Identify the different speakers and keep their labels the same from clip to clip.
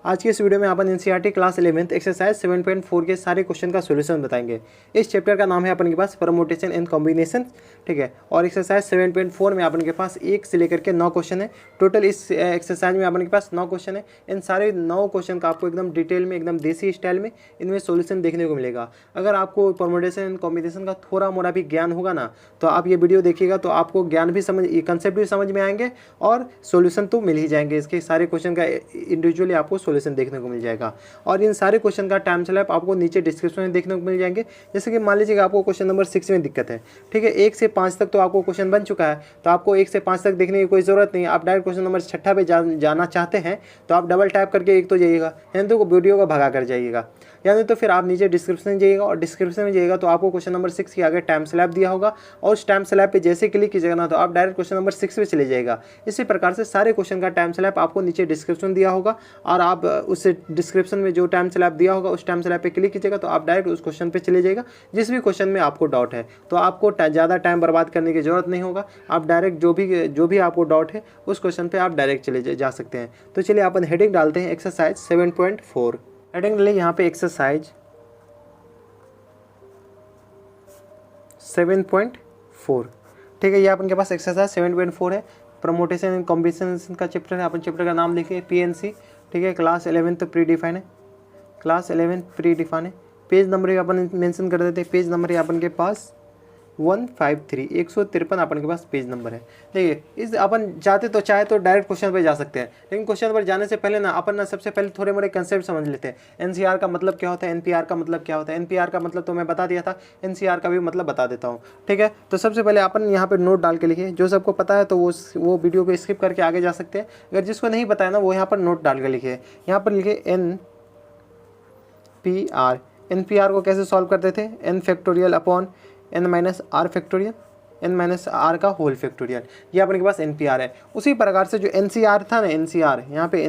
Speaker 1: आज की इस वीडियो में अपन एनसीईआरटी क्लास 11th एक्सरसाइज 7.4 के सारे क्वेश्चन का सॉल्यूशन बताएंगे। इस चैप्टर का नाम है अपन के पास परमुटेशन एंड कॉम्बिनेशन, ठीक है। और एक्सरसाइज 7.4 में अपन के पास 1 से लेकर के 9 क्वेश्चन है। टोटल इस एक्सरसाइज में अपन के पास 9 क्वेश्चन है। इन सारे 9 क्वेश्चन का आपको एकदम डिटेल में, एकदम देसी स्टाइल में इनमें सॉल्यूशन देखने को मिलेगा। अगर आपको परमुटेशन एंड कॉम्बिनेशन का थोड़ा मोड़ा भी ज्ञान होगा ना, तो आप ये वीडियो देखिएगा तो आपको ज्ञान भी समझ, कंसेप्ट भी समझ में आएंगे और सॉल्यूशन तो मिल ही जाएंगे। इसके सारे क्वेश्चन का इंडिविजुअली आपको सॉल्यूशन देखने को मिल जाएगा। और इन सारे क्वेश्चन का टाइम स्लैब आपको नीचे डिस्क्रिप्शन में देखने को मिल जाएंगे। जैसे कि मान लीजिएगा आपको क्वेश्चन नंबर 6 में दिक्कत है, ठीक है। 1 से 5 तक तो आपको क्वेश्चन बन चुका है, तो आपको 1 से 5 तक देखने की कोई ज़रूरत नहीं। आप डायरेक्ट क्वेश्चन नंबर 6 पे जाना चाहते हैं तो आप डबल टाइप करके एक तो जाइएगा, यानी तो वीडियो को भगा कर जाइएगा, यानी तो फिर आप नीचे डिस्क्रिप्शन में जाइएगा और डिस्क्रिप्शन में जाइएगा तो आपको क्वेश्चन नंबर 6 के आगे टाइम स्लैब दिया होगा और उस टाइम स्लैब पे जैसे क्लिक कीजिएगा ना तो आप डायरेक्ट क्वेश्चन नंबर 6 पे चले जाएगा। इसी प्रकार से सारे क्वेश्चन का टाइम स्लैब आपको नीचे डिस्क्रिप्शन दिया होगा और आप उस डिस्क्रिप्शन में जो टाइम स्लैब दिया होगा उस टाइम स्लैब पे क्लिक कीजिएगा तो आप डायरेक्ट उस क्वेश्चन पे चले जाएगा। जिस भी क्वेश्चन में आपको डाउट है तो आपको ज़्यादा टाइम बर्बाद करने की जरूरत नहीं होगा। आप डायरेक्ट जो भी आपको डाउट है उस क्वेश्चन पे आप डायरेक्ट चले जा सकते हैं। तो चलिए अपन हेडिंग डालते हैं एक्सरसाइज 7.4। हेडिंग डालिए यहाँ पे एक्सरसाइज 7.4, ठीक है। ये अपन के पास एक्सरसाइज 7.4 है। प्रमोटेशन एंड कॉम्बिनेशन का चैप्टर है। अपन चैप्टर का नाम लिखिए पीएनसी, ठीक है। क्लास 11 तो प्री डिफाइन है, क्लास 11 प्री डिफाइन है। पेज नंबर अपन मेंशन कर देते हैं। पेज नंबर है अपन के पास 153, 153 अपन के पास पेज नंबर है। देखिए इस अपन चाहे तो डायरेक्ट क्वेश्चन पर जा सकते हैं, लेकिन क्वेश्चन पर जाने से पहले ना अपन सबसे पहले थोड़े मोड़े कंसेप्ट समझ लेते हैं। एनसीआर का मतलब क्या होता है, एनपीआर का मतलब क्या होता है। एनपीआर का मतलब तो मैं बता दिया था, एनसीआर का भी मतलब बता देता हूँ, ठीक है। तो सबसे पहले अपन यहाँ पर नोट डाल के लिखिए। जो सबको पता है तो वो वीडियो को स्किप करके आगे जा सकते हैं। अगर जिसको नहीं पता है ना वो यहाँ पर नोट डाल के लिखिए। यहाँ पर लिखिए एनपीआर। एनपीआर को कैसे सॉल्व करते थे, N factorial upon N minus R factorial, N minus R का होल फैक्टोरियल। ये अपने के पास एनपीआर है। उसी प्रकार से जो एनसीआर था ना, एनसीआर यहाँ पे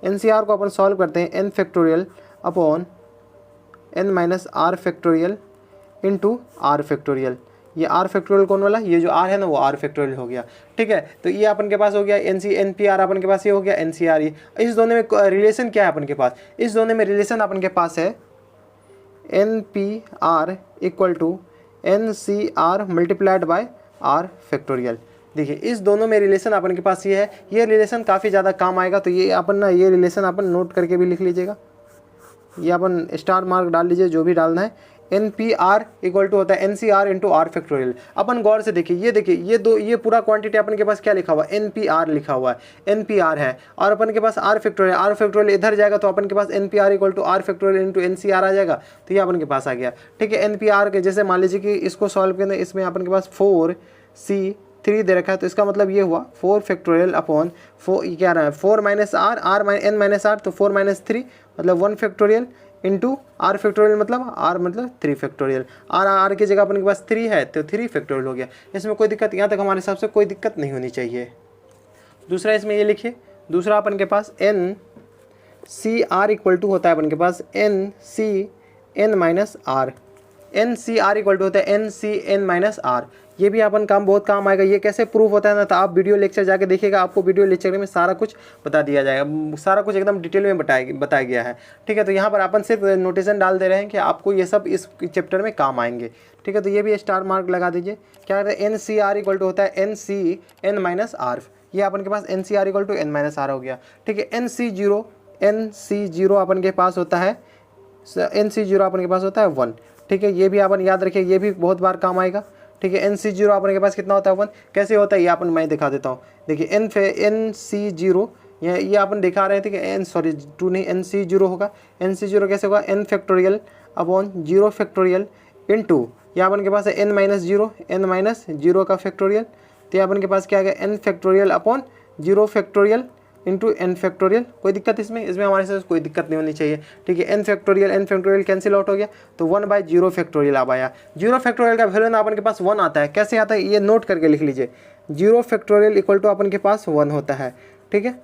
Speaker 1: एनसीआर को अपन सॉल्व करते हैं N factorial upon N minus R factorial into are factorial. ये आर फैक्टोरियल कौन वाला, ये जो आर है ना वो आर फैक्टोरियल हो गया, ठीक है। तो ये अपन के पास हो गया एनपीआर, अपन के पास ये हो गया एनसीआर। ये इस दोनों में रिलेशन क्या है अपन के पास, इस दोनों में रिलेशन अपन के पास है N P R equal to N C R multiplied by R factorial. देखिए इस दोनों में रिलेशन अपन के पास ये है। ये रिलेशन काफ़ी ज़्यादा काम आएगा, तो ये अपन ना ये रिलेशन अपन नोट करके भी लिख लीजिएगा। ये अपन स्टार मार्क डाल लीजिए जो भी डालना है। N P R equal to होता है n C r into are factorial. अपन गौर से देखिए, ये देखिए ये पूरा क्वांटिटी अपन के पास क्या लिखा हुआ है, एन पी आर लिखा हुआ है, एन पी आर है। और अपन के पास आर फैक्टोरियल इधर जाएगा तो अपन के पास n P R equal to r factorial into n C r आ जाएगा। तो ये अपन के पास आ गया, ठीक है। एन पी आर के जैसे मान लीजिए कि इसको सॉल्व करना, इसमें अपन के पास 4C3 दे रखा है, तो इसका मतलब ये हुआ 4 फैक्टोरियल अपॉन 4 क्या रहा है 4 minus are, N minus R, तो 4 माइनस 3 मतलब 1 फैक्टोरियल इंटू आर फैक्टोरियल मतलब आर मतलब 3 फैक्टोरियल। आर की जगह अपन के पास 3 है तो 3 फैक्टोरियल हो गया। इसमें कोई दिक्कत, यहाँ तक हमारे हिसाब से कोई दिक्कत नहीं होनी चाहिए। दूसरा इसमें ये लिखिए, दूसरा अपन के पास n C r equal to होता है अपन के पास n c n minus are. N C r equal to होता है n c n minus r. ये भी अपन बहुत काम आएगा। ये कैसे प्रूफ होता है ना, तो आप वीडियो लेक्चर जाके देखिएगा, आपको वीडियो लेक्चर में सारा कुछ बता दिया जाएगा, सारा कुछ एकदम डिटेल में बताया गया है, ठीक है। तो यहाँ पर अपन सिर्फ नोटेशन डाल दे रहे हैं कि आपको ये सब इस चैप्टर में काम आएंगे, ठीक है। तो ये भी स्टार मार्क लगा दीजिए। क्या कहते हैं, n C r equal to होता है n c n minus r. ये अपन के पास n C r equal to N minus r हो गया, ठीक है। एन सी जीरो अपन के पास होता है, एन सी जीरो अपन के पास होता है 1, ठीक है। ये भी अपन याद रखिए, ये भी बहुत बार काम आएगा, ठीक है। एन सी जीरो अपन के पास कितना होता है 1। कैसे होता है ये अपन मैं दिखा देता हूँ। देखिए एन सी जीरो ये अपन दिखा रहे थे कि टू नहीं, एन सी जीरो होगा। एन सी जीरो कैसे होगा, N factorial upon 0 factorial into ये अपन के पास है एन माइनस जीरो का फैक्टोरियल। तो ये अपन के पास क्या आ गया, N factorial upon 0 factorial into N factorial. कोई दिक्कत इसमें हमारे साथ कोई दिक्कत नहीं होनी चाहिए, ठीक है। एन फैक्टोरियल कैंसिल आउट हो गया, तो 1/0 फैक्टोरियल अब आया। 0 फैक्टोरियल का वैल्यू ना अपन के पास 1 आता है। कैसे आता है ये नोट करके लिख लीजिए। 0 फैक्टोरियल इक्वल टू अपन के पास 1 होता है, ठीक है।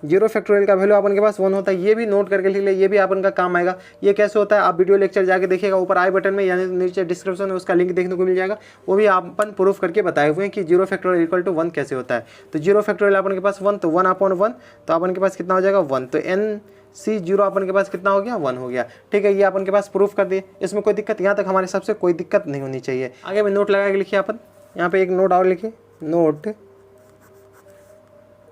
Speaker 1: जीरो फैक्टोरियल का वैल्यू अपन के पास 1 होता है। ये भी नोट करके लिख ले, ये भी अपन का काम आएगा। ये कैसे होता है आप वीडियो लेक्चर जाके देखिएगा, ऊपर आई बटन में यानी नीचे डिस्क्रिप्शन में उसका लिंक देखने को मिल जाएगा। वो भी अपन प्रूफ करके बताए हुए हैं कि जीरो फैक्टोरियल इक्वल टू 1 कैसे होता है। तो जीरो फैक्टोरियल अपन के पास 1, तो 1/1, तो अपन के पास कितना हो जाएगा 1, तो NC0 अपन के पास कितना हो गया 1 हो गया। ठीक है, ये अपन के पास प्रूफ कर दिए, इसमें कोई दिक्कत यहाँ तक हमारे सबसे कोई दिक्कत नहीं होनी चाहिए। आगे में नोट लगा के लिखिए अपन, यहाँ पे एक नोट और लिखिए, note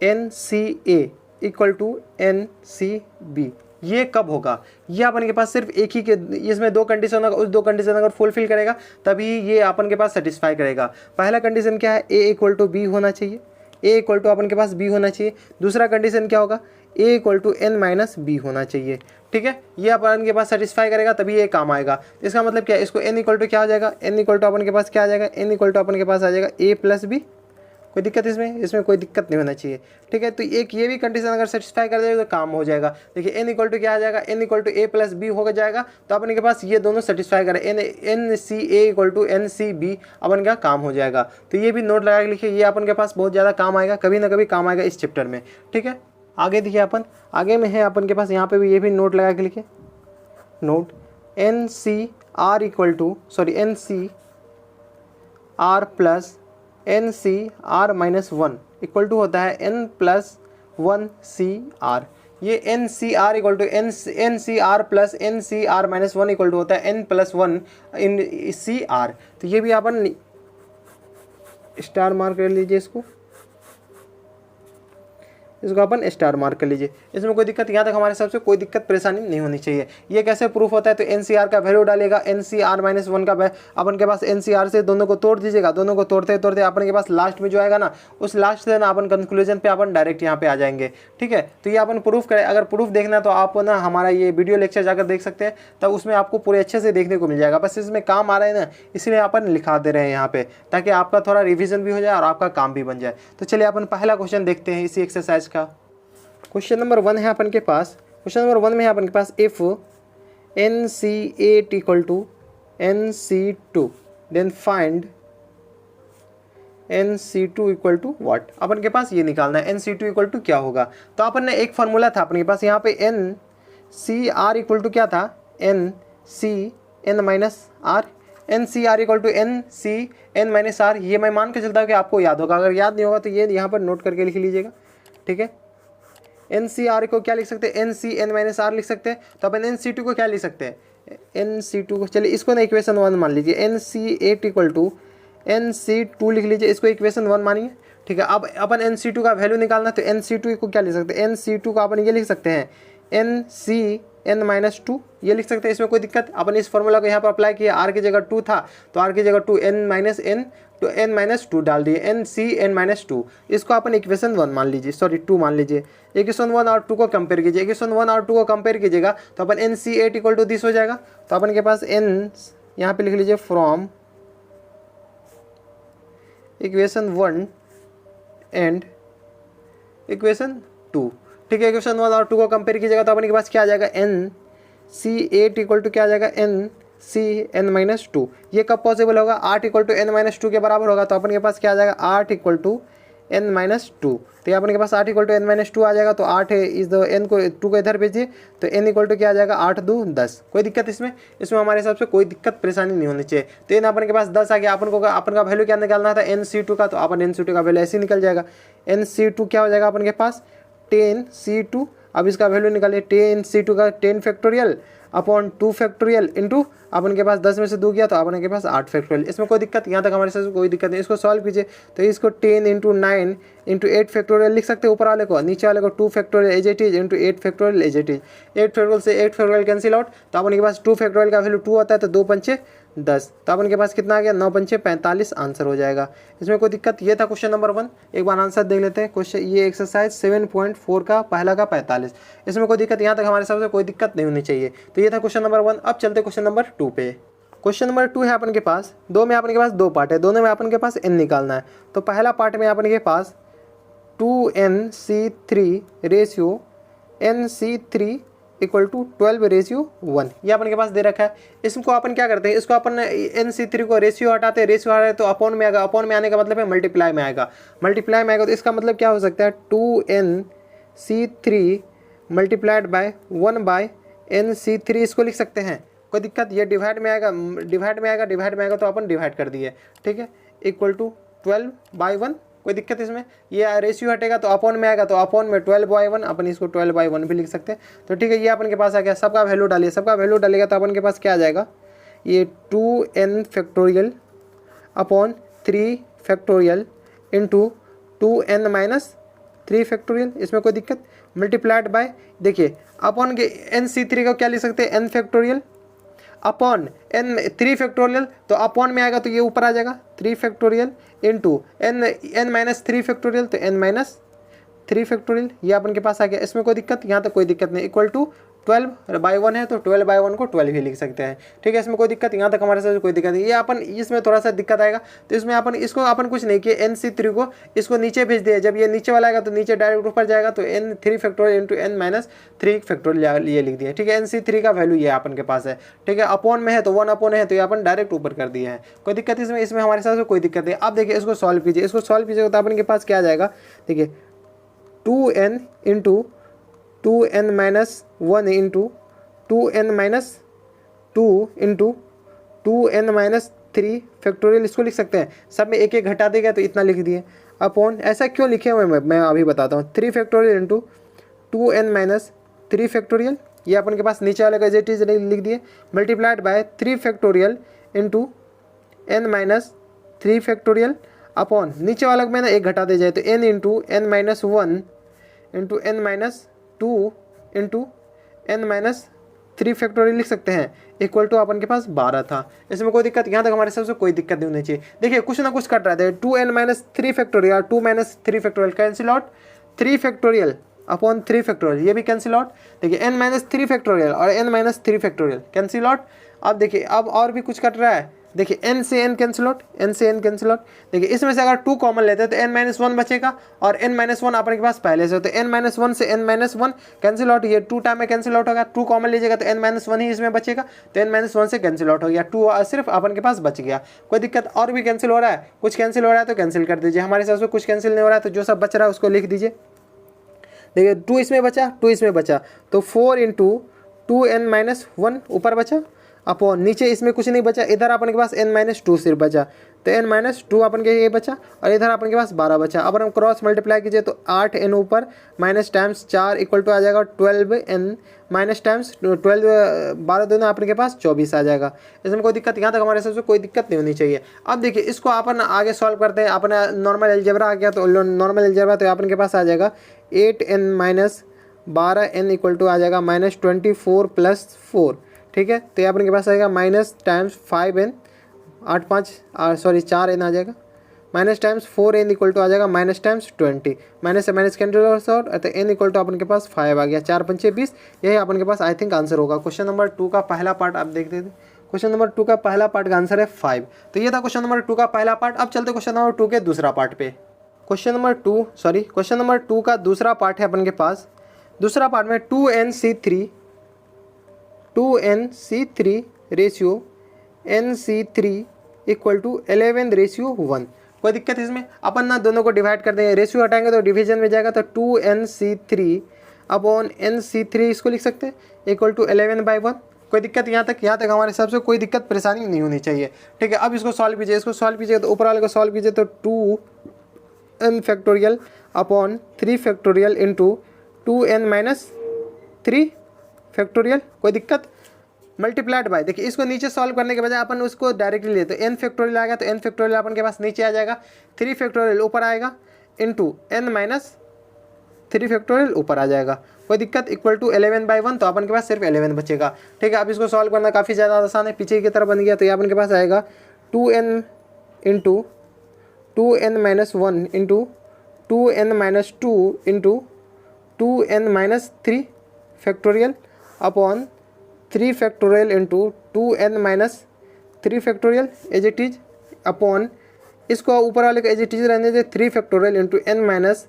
Speaker 1: NCA equal to NCB। ये कब होगा, ये अपन के पास सिर्फ एक ही के, इसमें दो कंडीशन होगा, उस दो कंडीशन अगर फुलफिल करेगा तभी ये अपन के पास सेटिस्फाई करेगा। पहला कंडीशन क्या है, A इक्वल टू B होना चाहिए, A इक्वल टू अपन के पास B होना चाहिए। दूसरा कंडीशन क्या होगा, A इक्वल टू N-B होना चाहिए। ठीक है, ये अपन के पास सेटिस्फाई करेगा तभी ये काम आएगा। इसका मतलब क्या है, इसको N इक्वल टू क्या हो जाएगा, N इक्वल टू अपन के पास क्या आ जाएगा, N इक्वल टू अपन के पास आ जाएगा A प्लस B। कोई दिक्कत इसमें कोई दिक्कत नहीं होना चाहिए। ठीक है, तो एक ये भी कंडीशन अगर सेटिस्फाई कर देगा तो काम हो जाएगा। देखिए N इक्वल टू क्या आ जाएगा, N equal to A plus B हो जाएगा, तो अपन के पास ये दोनों सेटिस्फाई करें, NCA इक्वल टू NCB अपन का काम हो जाएगा। तो ये भी नोट लगा के लिखिए, ये अपन के पास बहुत ज़्यादा काम आएगा, कभी ना कभी काम आएगा इस चैप्टर में। ठीक है, आगे देखिए अपन, आगे में है अपन के पास, यहाँ पे भी ये भी नोट लगा के लिखिए, note NCR equal to NCR plus NCR-1 equal to होता है N+1CR। ये NCR equal to NCR plus NCR-1 equal to होता है N+1 इन CR। तो ये भी अपन स्टार मार्क कर लीजिए, इसको अपन स्टार मार्क कर लीजिए। इसमें कोई दिक्कत, यहाँ तक हमारे हिसाब से कोई दिक्कत परेशानी नहीं होनी चाहिए। ये कैसे प्रूफ होता है, तो NCR का वैल्यू डालेगा, NCR-1 का अपन के पास NCR से दोनों को तोड़ दीजिएगा, दोनों को तोड़ते तोड़ते अपन के पास लास्ट में जो आएगा ना, उस लास्ट से ना अपन कंक्लूजन पे अपन डायरेक्ट यहाँ पे आ जाएंगे। ठीक है, तो ये अपन प्रूफ करें, अगर प्रूफ देखना है तो आप ना हमारा ये वीडियो लेक्चर जाकर देख सकते हैं, तब उसमें आपको पूरे अच्छे से देखने को मिल जाएगा। बस इसमें काम आ रहा है ना, इसलिए अपन लिखा दे रहे हैं यहाँ पे, ताकि आपका थोड़ा रिविजन भी हो जाए और आपका काम भी बन जाए। तो चलिए अपन पहला क्वेश्चन देखते हैं इसी एक्सरसाइज का। क्वेश्चन नंबर 1 है अपन के पास, क्वेश्चन नंबर 1 में है अपन के पास, if NC8 equal to NC2 then find NC2 equal to what. अपन के पास ये निकालना है NC2 इक्वल टू क्या होगा। तो अपन ने एक फार्मूला था अपने पास यहाँ पे, NCR इक्वल टू क्या था, NCN-R, NCR equal to NCN-R। ये मैं मान के चलता हूँ कि आपको याद होगा, अगर याद नहीं होगा तो ये यहाँ पर नोट करके लिख लीजिएगा। ठीक है, NCR को क्या लिख सकते हैं, NCN-R लिख सकते हैं। तो अपन NC2 को क्या लिख सकते हैं, NC2 को, चलिए इसको ना इक्वेशन 1 मान लीजिए, NC8 इक्वल टू NC2 लिख लीजिए, इसको इक्वेशन 1 मानिए। ठीक है, अब अपन NC2 का वैल्यू निकालना है, तो NC2 को क्या लिख सकते हैं, NC2 को अपन ये लिख सकते हैं NCN-2, ये लिख सकते हैं, इसमें कोई दिक्कत। अपन इस फॉर्मूला को यहाँ पर अप्लाई किया, R की जगह 2 था तो R की जगह 2, N-2 डाल दिए, NCN-2। इसको अपन इक्वेशन 1 मान लीजिए, 2 मान लीजिए। इक्वेशन 1 और 2 को कंपेयर कीजिए, इक्वेशन 1 और 2 को कंपेयर कीजिएगा तो अपन NC8 इक्वल टू दिस हो जाएगा। तो अपन के पास N यहाँ पे लिख लीजिए फ्रॉम इक्वेशन 1 एंड इक्वेशन 2। ठीक है, इक्वेशन 1 और 2 को कंपेयर कीजिएगा तो अपन के पास क्या आ जाएगा, NC8 इक्वल टू क्या आ जाएगा, NCN-2। ये कब पॉसिबल होगा, 8 इक्वल टू N-2 के बराबर होगा। तो अपन के पास क्या आ जाएगा, 8 इक्वल टू N-2। तो ये अपन के पास 8 इक्वल टू N-2 आ जाएगा। तो 8 है, इस दो N को 2 को इधर भेजिए, तो N इक्वल टू क्या आ जाएगा, 8×2 10। कोई दिक्कत इसमें हमारे हिसाब से कोई दिक्कत परेशानी नहीं होनी चाहिए। तो N अपन के पास 10 आ गया, अपन का वैल्यू क्या निकालना था, NC2 का। तो अपन NC2 का वैल्यू ऐसे ही निकल जाएगा, NC2 क्या हो जाएगा अपन के पास 10C2। अब इसका वैल्यू निकालिए, 10C2 का 10 फैक्टोरियल अपॉन 2 फैक्टोरियल इंटू अपन के पास 10 में से 2 गया तो अपन के पास 8 फैक्टोरियल। इसमें कोई दिक्कत, यहाँ तक हमारे साथ कोई दिक्कत नहीं। इसको सॉल्व कीजिए तो इसको 10 × 9 × 8 फैक्टोरियल लिख सकते हैं ऊपर वाले को, नीचे वाले को 2 factorial as it is into 8 factorial as it is. 8 factorial से 8 फैक्टोरियल कैंसिल आउट, तो अपन के पास 2 फैक्टोरियल का वैल्यू 2 होता है, तो 2 पंचे 10, तो अपन के पास कितना आ गया, 9 पंचे 45 आंसर हो जाएगा। इसमें कोई दिक्कत, ये था क्वेश्चन नंबर 1। एक बार आंसर देख लेते हैं। क्वेश्चन ये एक्सरसाइज 7.4 का पहला का 45। इसमें कोई दिक्कत, यहाँ तक हमारे हिसाब से कोई दिक्कत नहीं होनी चाहिए। तो ये था क्वेश्चन नंबर 1। अब चलते क्वेश्चन नंबर 2 पे। क्वेश्चन नंबर 2 है अपन के पास, 2 में अपन के पास 2 पार्ट है, दोनों में अपन के पास n निकालना है। तो पहला पार्ट में अपन के पास 2NC3 ratio NC3 equal to 12:1, ये अपन के पास दे रखा है। इसको अपन क्या करते हैं, इसको अपन NC3 को रेशियो हटाते हैं, रेशियो हटाते तो अपॉन में आएगा, अपॉन में आने का मतलब है मल्टीप्लाई में आएगा, मल्टीप्लाई में आएगा। तो इसका मतलब क्या हो सकता है, 2NC3 C3 multiplied by 1 bye n C3 इसको लिख सकते हैं। कोई दिक्कत? ये डिवाइड में आएगा, डिवाइड में आएगा तो अपन डिवाइड कर दिए, ठीक है, इक्वल टू 12/1। कोई दिक्कत इसमें? ये रेशियो हटेगा तो अपॉन में आएगा, तो अपॉन में 12/1, अपन इसको 12/1 भी लिख सकते हैं। तो ठीक है, ये अपन के पास आ गया। सबका वैल्यू डालिए, सबका वैल्यू डालेगा तो अपन के पास क्या आ जाएगा, ये 2n factorial upon 3 factorial into 2n minus 3 factorial. इसमें कोई दिक्कत? मल्टीप्लाइड बाय, देखिए अपॉन के NC3 को क्या लिख सकते हैं, n factorial upon n 3 factorial, तो अपॉन में आएगा तो ये ऊपर आ जाएगा 3 factorial into n minus 3 factorial, तो n माइनस 3 फैक्टोरियल। ये अपन के पास आ गया। इसमें कोई दिक्कत? यहाँ तक कोई दिक्कत नहीं। इक्वल टू 12/1 है तो 12/1 को 12 ही लिख सकते हैं, ठीक है, इसमें कोई दिक्कत? यहाँ तक हमारे साथ कोई दिक्कत नहीं। ये अपन इसमें थोड़ा सा दिक्कत आएगा, तो इसमें अपन इसको अपन कुछ नहीं किया, NC3 को इसको नीचे भेज दिया। जब ये नीचे वाला आएगा तो नीचे डायरेक्ट ऊपर जाएगा, तो n3 factorial into n minus 3 factorial ये लिख दिया, ठीक है। NC3 का वैल्यू ये अपन के पास है, ठीक है। अपॉन में है तो 1 अपॉन है तो ये अपन डायरेक्ट ऊपर कर दिए हैं। कोई दिक्कत इसमें हमारे साथ कोई दिक्कत नहीं। अब देखिए इसको सॉल्व कीजिए, इसको सॉल्व कीजिएगा तो अपन के पास क्या आ जाएगा, देखिए 2n into 2n minus 1 into 2n minus 2 into 2n minus 3 factorial, इसको लिख सकते हैं। सब में एक एक घटा देगा तो इतना लिख दिए अपॉन, ऐसा क्यों लिखे हुए मैं अभी बताता हूँ। 3 factorial into 2n minus 3 factorial, ये अपन के पास नीचे वाले का एज इज लिख दिए, multiplied by 3 factorial into n minus 3 factorial upon नीचे वाला में ना एक घटा दे जाए तो n into n minus 1 into n minus 2 into n minus 3 factorial लिख सकते हैं, इक्वल टू अपन के पास 12 था। इसमें कोई दिक्कत? यहाँ तक हमारे सबसे कोई दिक्कत नहीं होनी चाहिए। देखिए कुछ ना कुछ कट रहा है, 2n minus 3 factorial, 2 minus 3 factorial cancel out, 3 factorial upon 3 factorial ये भी कैंसिल आउट। देखिए n माइनस 3 फैक्टोरियल और n minus 3 factorial cancel out. अब देखिए अब और भी कुछ कट रहा है, देखिए n से n कैंसिल आउट, n से n कैंसिल आउट। देखिए इसमें से अगर 2 कॉमन लेते हैं तो n माइनस 1 बचेगा और n माइनस 1 अपन के पास पहले से, तो n माइनस 1 से n माइनस 1 कैंसिल आउट, ये 2 टाइम में कैंसिल आउट होगा। 2 कॉमन लीजिएगा तो n माइनस 1 ही इसमें बचेगा, तो n माइनस 1 से कैंसिल आउट हो गया, 2 सिर्फ अपन के पास बच गया। कोई दिक्कत? और भी कैंसिल हो रहा है, कुछ कैंसिल हो रहा है तो कैंसिल कर दीजिए। हमारे हिसाब से कुछ कैंसिल नहीं हो रहा है, तो जो सब बच रहा है उसको लिख दीजिए। देखिए 2 इसमें बचा, 2 इसमें बचा, तो 4 इंटू 2n माइनस 1 ऊपर बचा अपॉन नीचे इसमें कुछ नहीं बचा, इधर अपन के पास n माइनस 2 सिर्फ बचा, तो n माइनस 2 अपन के ये बचा और इधर अपन के पास 12 बचा। अब हम क्रॉस मल्टीप्लाई कीजिए तो 8n ऊपर माइनस टाइम्स 4 इक्वल टू आ जाएगा 12n माइनस टाइम्स 12, 12 दोनों अपन के पास 24 आ जाएगा। इसमें कोई दिक्कत? यहाँ तक हमारे हिसाब से कोई दिक्कत नहीं होनी चाहिए। अब देखिए इसको अपन आगे सॉल्व करते हैं, अपना नॉर्मल अलजेब्रा आ गया, तो नॉर्मल अलजेब्रा तो अपन के पास आ जाएगा 8n minus 12n equal to आ जाएगा माइनस 24 प्लस 4, ठीक है। तो ये अपन के पास आएगा माइनस टाइम्स 5n 4n आ जाएगा, minus times 4n equal to आ जाएगा माइनस टाइम्स 20, माइनस से माइनस कैंसिल आउट, तो n इक्वल टू अपन के पास 5 आ गया, 4 पंचे 20। यही अपन के पास आई थिंक आंसर होगा। क्वेश्चन नंबर 2 का पहला पार्ट आप देख देते। क्वेश्चन नंबर 2 का पहला पार्ट का आंसर है 5। तो ये था क्वेश्चन नंबर 2 का पहला पार्ट। अब चलते क्वेश्चन नंबर 2 के दूसरा पार्ट पे। क्वेश्चन नंबर 2 का दूसरा पार्ट है अपन के पास। दूसरा पार्ट में 2nc3 ratio nc3 equal to 11:1। कोई दिक्कत है इसमें? अपन ना दोनों को डिवाइड कर देंगे, रेशियो हटाएंगे तो डिवीजन में जाएगा, तो 2nc3 अपॉन nc3 इसको लिख सकते हैं इक्वल टू 11/1। कोई दिक्कत? यहाँ तक हमारे हिसाब से कोई दिक्कत परेशानी नहीं होनी चाहिए, ठीक है। अब इसको सॉल्व कीजिए, तो ऊपर वाले को सॉल्व कीजिए तो 2n factorial upon 3 factorial into 2n minus 3 factorial. कोई दिक्कत? मल्टीप्लाइड बाय, देखिए इसको नीचे सॉल्व करने के बजाय अपन उसको डायरेक्टली लेते हैं, n फैक्टोरियल आ गया तो n फैक्टोरियल अपन के पास नीचे आ जाएगा, 3 फैक्टोरियल ऊपर आएगा इंटू n माइनस 3 फैक्टोरियल ऊपर आ जाएगा। कोई दिक्कत? इक्वल टू 11/1, तो अपन के पास सिर्फ 11 बचेगा, ठीक है। अब इसको सॉल्व करना काफ़ी ज़्यादा आसान है, पीछे की तरफ बन गया, तो ये अपन के पास आएगा 2n into 2n minus 1 into 2n minus 2 into 2n minus 3 factorial upon 3 factorial into 2n minus 3 factorial as it is upon, इसको ऊपर वाले का एज इट इज रहने दे, 3 factorial into n minus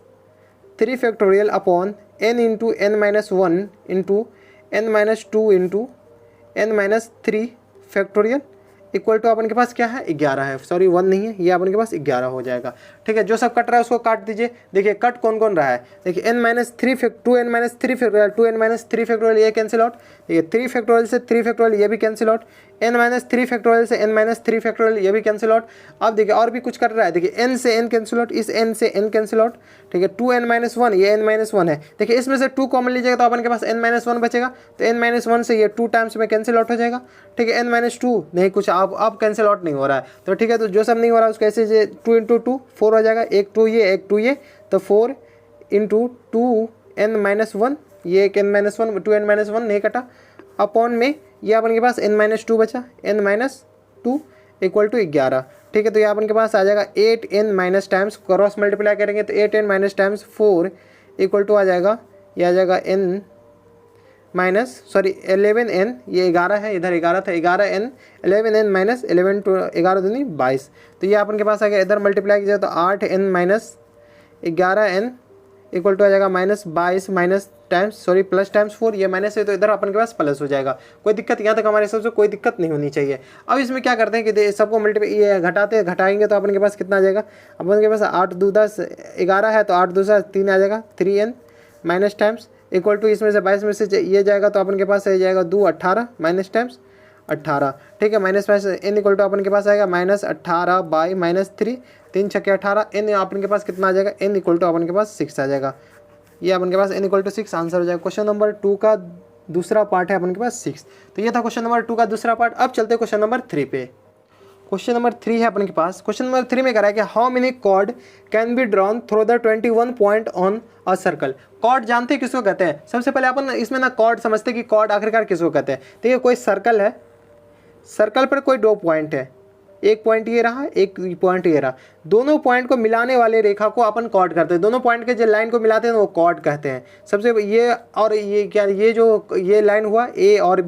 Speaker 1: 3 factorial upon n into n minus 1 into n minus 2 into n minus 3 factorial equal to अपन के पास क्या है 11 है, सॉरी 1 नहीं है, ये अपन के पास 11 हो जाएगा। ठीक है, जो सब कट रहा है उसको काट दीजिए। देखिए कट कौन कौन रहा है, देखिए two N minus three factorial ये कैंसिल आउट, देखिए 3 फैक्टोरियल से 3 फैक्टोरियल ये भी कैंसिल आउट, n-3 फैक्टोरियल से n-3 फैक्टोरियल ये भी कैंसिल आउट। अब देखिए और भी कुछ कर रहा है, देखिए n से n कैंसिल आउट, इस n से n कैंसिल आउट। ठीक है, 2n-1 ये n-1 है, देखिए इसमें से 2 कॉमन लीजिएगा तो अपन के पास n-1 बचेगा, तो n-1 से ये 2 टाइम्स में कैंसिल आउट हो जाएगा। ठीक है, n-2 नहीं कुछ अब कैंसिल आउट नहीं हो रहा है, तो ठीक है, तो जो सब नहीं हो रहा है उसको ऐसे 2 × 2 4 हो जाएगा, एक 2 ये, तो 4 × 2n-1 ये एक n-1 2n-1 नहीं कटा, अपॉन में ये अपन के पास n-2 बचा, n-2 इक्वल टू 11। ठीक है, तो ये अपन के पास आ जाएगा 8n- टाइम्स, क्रॉस मल्टीप्लाई करेंगे तो 8n- टाइम्स 4 इक्वल टू आ जाएगा, ये आ जाएगा सॉरी 11n, ये 11 है, इधर 11 था, 11n 11n माइनस 11 टू 11 दूनी 22, तो ये अपन के पास आ गया, इधर मल्टीप्लाई कीजिए तो 8n minus 11n equal to आ जाएगा -22 minus times sorry plus times 4, ये माइनस है तो इधर अपन के पास प्लस हो जाएगा। कोई दिक्कत यहाँ तक हमारे हिसाब से कोई दिक्कत नहीं होनी चाहिए। अब इसमें क्या करते हैं कि सबको ये घटाएंगे तो अपन के पास कितना आ जाएगा, अपन के पास 8 2 10 11 है तो 8 2 3 आ जाएगा, 3n minus times equal to इसमें से 22 में से ये जाएगा तो अपन के पास आ जाएगा 2 18 माइनस टाइम्स 18। ठीक है, माइनस n इक्वल टू अपन के पास आएगा -18 बाई -3, 3 छक्के 18, n अपन के पास कितना आ जाएगा, n इक्वल टू अपन के पास 6 आ जाएगा, ये अपन के पास n इक्वल टू 6 आंसर हो जाएगा। क्वेश्चन नंबर 2 का दूसरा पार्ट है अपन के पास 6, तो ये था क्वेश्चन नंबर 2 का दूसरा पार्ट। अब चलते हैं क्वेश्चन नंबर 3 पे। क्वेश्चन नंबर 3 है अपन के पास, क्वेश्चन नंबर 3 में कह रहा है कि how many chord can be drawn through the 21 point on a circle. Chord जानते हैं किसको कहते हैं, सबसे पहले अपन इसमें ना कॉर्ड समझते हैं कि कॉर्ड आखिरकार किसको कहते हैं। देखिए कोई सर्कल है, सर्कल पर कोई 2 पॉइंट है, एक पॉइंट ये रहा, एक पॉइंट ये रहा, दोनों पॉइंट को मिलाने वाले रेखा को अपन कॉर्ड करते हैं, दोनों पॉइंट के जो लाइन को मिलाते हैं वो कॉर्ड कहते हैं। सबसे ये और ये क्या, ये लाइन हुआ ए और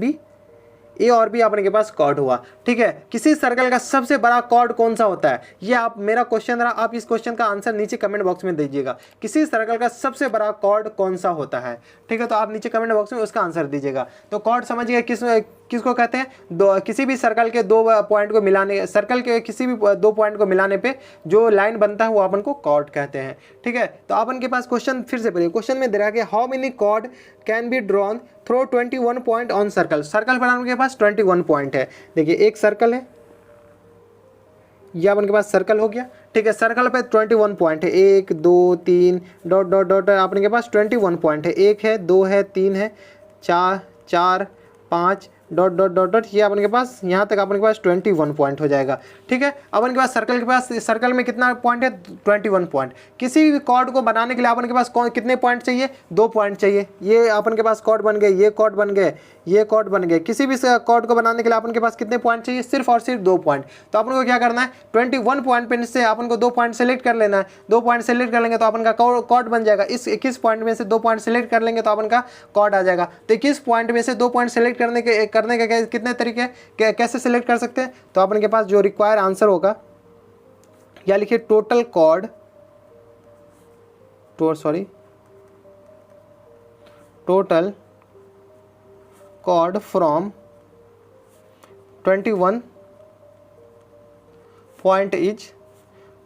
Speaker 1: बी अपने के पास कॉर्ड हुआ। ठीक है, किसी सर्कल का सबसे बड़ा कॉर्ड कौन सा होता है, ये आप मेरा क्वेश्चन रहा, आप इस क्वेश्चन का आंसर नीचे कमेंट बॉक्स में दीजिएगा, किसी सर्कल का सबसे बड़ा कॉर्ड कौन सा होता है। ठीक है, तो आप नीचे कमेंट बॉक्स में उसका आंसर दीजिएगा। तो कॉर्ड समझिए किसको कहते हैं, किसी भी सर्कल के 2 पॉइंट को मिलाने, सर्कल के किसी भी 2 पॉइंट को मिलाने पे जो लाइन बनता है वो अपन को कॉर्ड कहते हैं। ठीक है, तो अपन के पास क्वेश्चन फिर से पढ़िए, क्वेश्चन में दे रहा है कि how many chord can be drawn through 21 point on circle. Circle पर आपके पास 21 पॉइंट है, देखिए एक सर्कल है, यह अपन के पास सर्कल हो गया। ठीक है, सर्कल पे 21 पॉइंट है, 1 2 3 डॉट डॉट डॉट अपन के पास 21 पॉइंट है, 1 है 2 है 3 है 4 5 डॉट डॉट डॉट डॉट, ये अपन के पास यहाँ तक अपन के पास 21 पॉइंट हो जाएगा। ठीक है, अपन के पास सर्कल के पास सर्कल में कितना पॉइंट है, 21 पॉइंट। किसी भी कॉर्ड को बनाने के लिए अपन के पास कितने पॉइंट चाहिए, 2 पॉइंट चाहिए। ये अपन के पास कॉर्ड बन गए, ये कॉर्ड बन गए, ये कॉर्ड बन गए। किसी भी कॉर्ड को बनाने के लिए अपन के पास कितने पॉइंट चाहिए, सिर्फ और सिर्फ 2 पॉइंट। तो अपन को क्या करना है, 21 पॉइंट पे से अपन को 2 पॉइंट सेलेक्ट कर लेना है, 2 पॉइंट सेलेक्ट कर लेंगे तो अपन का कॉर्ड बन जाएगा। इस 21 पॉइंट में से 2 पॉइंट सेलेक्ट कर लेंगे तो अपन का कॉर्ड आ जाएगा। तो 21 पॉइंट में से 2 पॉइंट सेलेक्ट करने के कितने तरीके कैसे सेलेक्ट कर सकते हैं, तो अपन के पास जो रिक्वायर आंसर होगा, या लिखिए total chord from 21 point is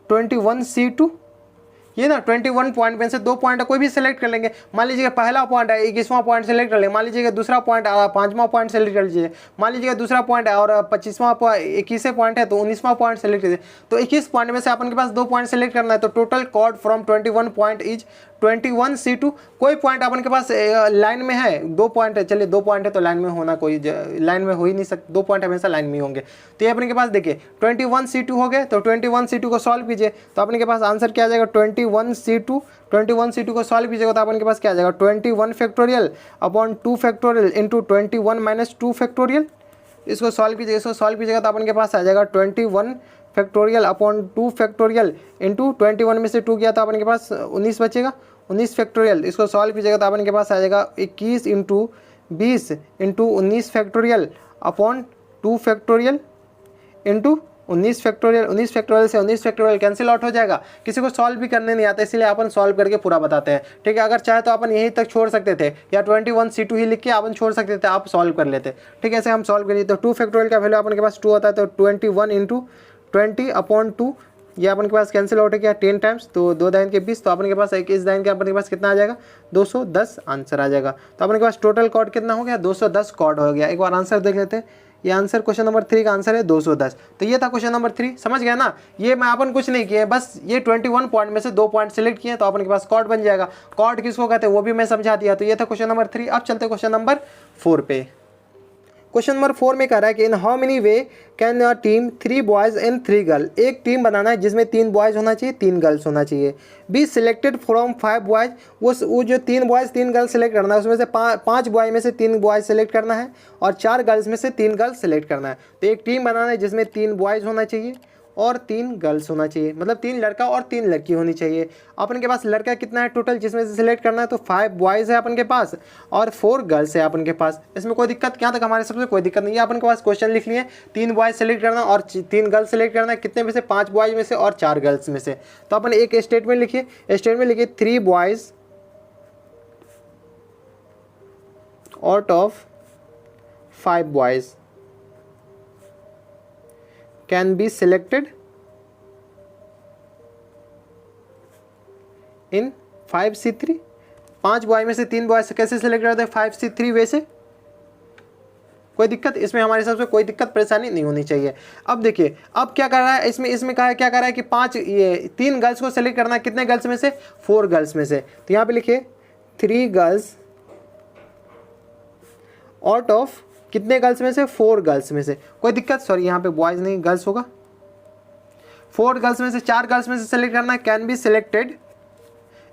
Speaker 1: 21C2। ये ना 21 पॉइंट में से 2 पॉइंट कोई भी सेलेक्ट कर लेंगे। मान लीजिए पहला पॉइंट है 21वां पॉइंट सेलेक्ट कर लेंगे, मान लीजिए दूसरा पॉइंट 5वां पॉइंट सेलेक्ट कर लीजिए, मान लीजिए दूसरा पॉइंट है और 21वां पॉइंट है तो 19वां पॉइंट सेलेक्ट कीजिए। तो 21 पॉइंट में से अपन के पास 2 पॉइंट सेलेक्ट करना है, तो total chord from 21 point is 21C2। कोई पॉइंट अपन के पास लाइन में है, 2 पॉइंट है, चलिए 2 पॉइंट है तो लाइन में होना, कोई लाइन में हो ही नहीं सकता, 2 पॉइंट हमेशा लाइन में होंगे। तो ये अपने के पास देखिए 21C2 हो गए, तो 21C2 को सॉल्व कीजिए तो अपने के पास आंसर क्या आ जाएगा, 21C2 को सॉल्व कीजिएगा तो अपन के पास क्या आ जाएगा, 21 factorial upon 2 factorial into 21 minus 2 factorial. इसको सॉल्व कीजिएगा तो अपन के पास आ जाएगा 21 फैक्टोरियल अपॉन 2 फैक्टोरियल इंटू 21 में से 2 गया तो अपन के पास 19 बचेगा, 19 फैक्टोरियल। इसको सॉल्व कीजिएगा तो अपन के पास आ जाएगा 21 into 20 into 19 factorial upon 2 factorial into 19 factorial, 19 factorial से 19 फैक्टोरियल कैंसिल आउट हो जाएगा। किसी को सॉल्व भी करने नहीं आता इसलिए अपन सॉल्व करके पूरा बताते हैं, ठीक है। अगर चाहे तो अपन यहीं तक छोड़ सकते थे या 21C2 ही लिख के अपन छोड़ सकते थे, आप सॉल्व कर लेते, ठीक है। ऐसे हम सॉल्व करिए तो 2 फैक्टोरियल का वैल्यू अपन के पास 2 होता है, तो 21 × 20/2 ये अपन के पास कैंसिल आउट है क्या 10 टाइम्स, तो 2 दाइन के 20, तो अपन के पास इस दाइन के अपन के पास कितना आ जाएगा 210 आंसर आ जाएगा। तो अपन के पास टोटल कॉर्ड कितना हो गया 210 कॉर्ड हो गया। एक बार आंसर देख लेते हैं, ये आंसर क्वेश्चन नंबर 3 का आंसर है 210। तो ये था क्वेश्चन नंबर 3, समझ गया ना। ये मैं अपन कुछ नहीं किया, बस ये 21 पॉइंट में से 2 पॉइंट सिलेक्ट किए तो अपन के पास कॉर्ड बन जाएगा। कॉर्ड किसको कहते हैं वो भी मैं समझा दिया। तो ये था क्वेश्चन नंबर 3। अब चलते क्वेश्चन नंबर 4 पे। क्वेश्चन नंबर 4 में कह रहा है कि in how many way can a team 3 boys and 3 girl, एक टीम बनाना है जिसमें 3 बॉयज़ होना चाहिए 3 गर्ल्स होना चाहिए। बी सिलेक्टेड फ्रॉम 5 बॉयज़, वो जो 3 बॉयज़ 3 गर्ल्स सेलेक्ट करना है उसमें से 5 बॉय में से 3 बॉयज़ सेलेक्ट करना है और 4 गर्ल्स में से 3 गर्ल्स सेलेक्ट करना है। तो एक टीम बनाना है जिसमें 3 बॉयज़ होना चाहिए और 3 गर्ल्स होना चाहिए, मतलब 3 लड़का और 3 लड़की होनी चाहिए। अपन के पास लड़का कितना है टोटल जिसमें से सिलेक्ट करना है, तो 5 बॉयज़ है अपन के पास और 4 गर्ल्स है अपन के पास। इसमें कोई दिक्कत क्या तक हमारे सबसे कोई दिक्कत नहीं है। अपन के पास क्वेश्चन लिख लिए 3 बॉयज़ सेलेक्ट करना और 3 गर्ल्स सेलेक्ट करना है, कितने में से 5 बॉयज़ में से और 4 गर्ल्स में से। तो अपन एक स्टेटमेंट लिखिए, स्टेटमेंट लिखिए 3 boys out of 5 boys can be selected in 5C3। 5 boy में से 3 बॉय से कैसे सेलेक्ट करते हैं 5C3 वे से। कोई दिक्कत इसमें हमारे हिसाब से कोई दिक्कत परेशानी नहीं होनी चाहिए। अब देखिए अब क्या कर रहा है इसमें क्या कर रहा है कि 3 गर्ल्स को सेलेक्ट करना है, कितने गर्ल्स में से 4 गर्ल्स में से। तो यहाँ पे लिखिए 3 गर्ल्स आउट ऑफ कितने गर्ल्स में से 4 गर्ल्स में से। कोई दिक्कत, सॉरी यहाँ पे बॉयज़ नहीं गर्ल्स होगा। 4 गर्ल्स में से 4 गर्ल्स में से सेलेक्ट करना है, कैन बी सिलेक्टेड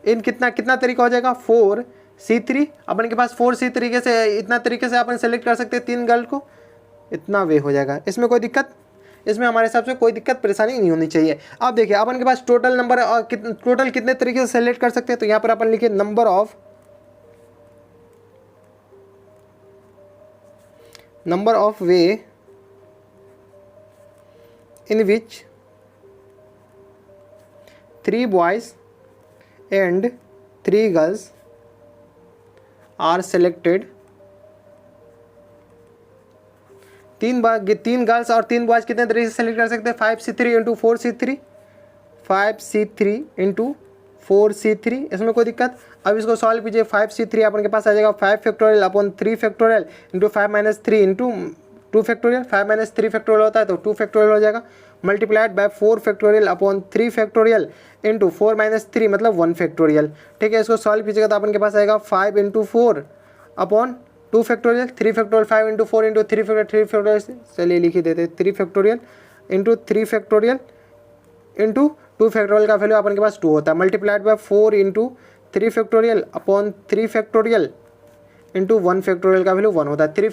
Speaker 1: इन कितना तरीका हो जाएगा 4C3। अपन के पास 4C तरीके से इतना तरीके से अपन सेलेक्ट कर सकते हैं 3 गर्ल को, इतना वे हो जाएगा। इसमें कोई दिक्कत, इसमें हमारे हिसाब से कोई दिक्कत परेशानी नहीं होनी चाहिए। अब देखिए अपन के पास टोटल नंबर टोटल कितने तरीके से सेलेक्ट कर सकते हैं, तो यहाँ पर अपन लिखिए number of way in which 3 boys and 3 girls are selected। 3 girls और 3 बॉयज़ कितने तरीके से सेलेक्ट कर सकते हैं 5C3 × 4C3, 5C3 × 4C3। इसमें कोई दिक्कत। अब इसको सॉल्व कीजिए 5C3 अपन के पास आ जाएगा 5 factorial upon 3 factorial into 5 - 3 into 2 factorial. 5 - 3 factorial होता है तो 2 फैक्टोरियल हो जाएगा, multiplied by 4 factorial upon 3 factorial into 4 - 3 मतलब 1 फैक्टोरियल, ठीक है। इसको सॉल्व कीजिएगा तो अपन के पास आएगा 5 × 4 upon 2 factorial, 3 factorial 5 × 4 into 3 factorial, चलिए लिख ही देते 3 factorial into 3 factorial into 2 factorial का वैल्यू अपन के पास 2 होता है, multiplied by 4 × 3 factorial upon 3 factorial into 1 factorial का वैल्यू 1 होता है। 3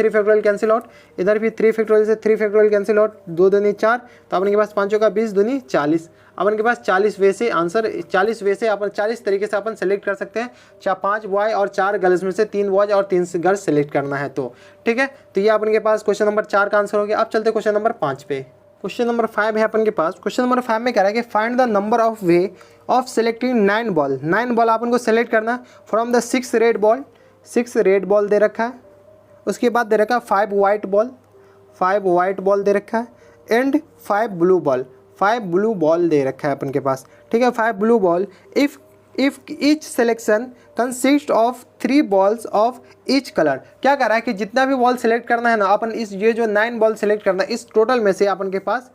Speaker 1: फैक्टोरियल कैंसिल आउट, इधर भी 3 फैक्टोरियल से 3 फैक्टोरियल कैंसिल आउट, 2 दूनी 4, तो अपन के पास 5 का 20 दूनी 40। अपन के पास 40 वे से आंसर 40 वे से अपन 40 तरीके से अपन सेलेक्ट कर सकते हैं। 5 बॉय और 4 गर्ल्स में से 3 बॉयज और 3 गर्ल्स सेलेक्ट करना है, तो ठीक है। तो ये अपन के पास क्वेश्चन नंबर 4 का आंसर हो गया। अब चलते क्वेश्चन नंबर 5 पे। क्वेश्चन नंबर 5 है अपन के पास। क्वेश्चन नंबर 5 में कह रहा है कि find the number of way of selecting 9 ball. 9 ball अपन को सेलेक्ट करना from the 6 red ball. 6 red ball दे रखा है, उसके बाद दे रखा है 5 वाइट बॉल, 5 वाइट बॉल दे रखा है and 5 blue ball, 5 blue ball दे रखा है अपन के पास, ठीक है। 5 blue ball if each selection consist of 3 balls of each colour. क्या कर रहा है कि जितना भी बॉल सेलेक्ट करना है ना अपन, इस ये जो 9 बॉल सेलेक्ट करना है, इस टोटल में से अपन के पास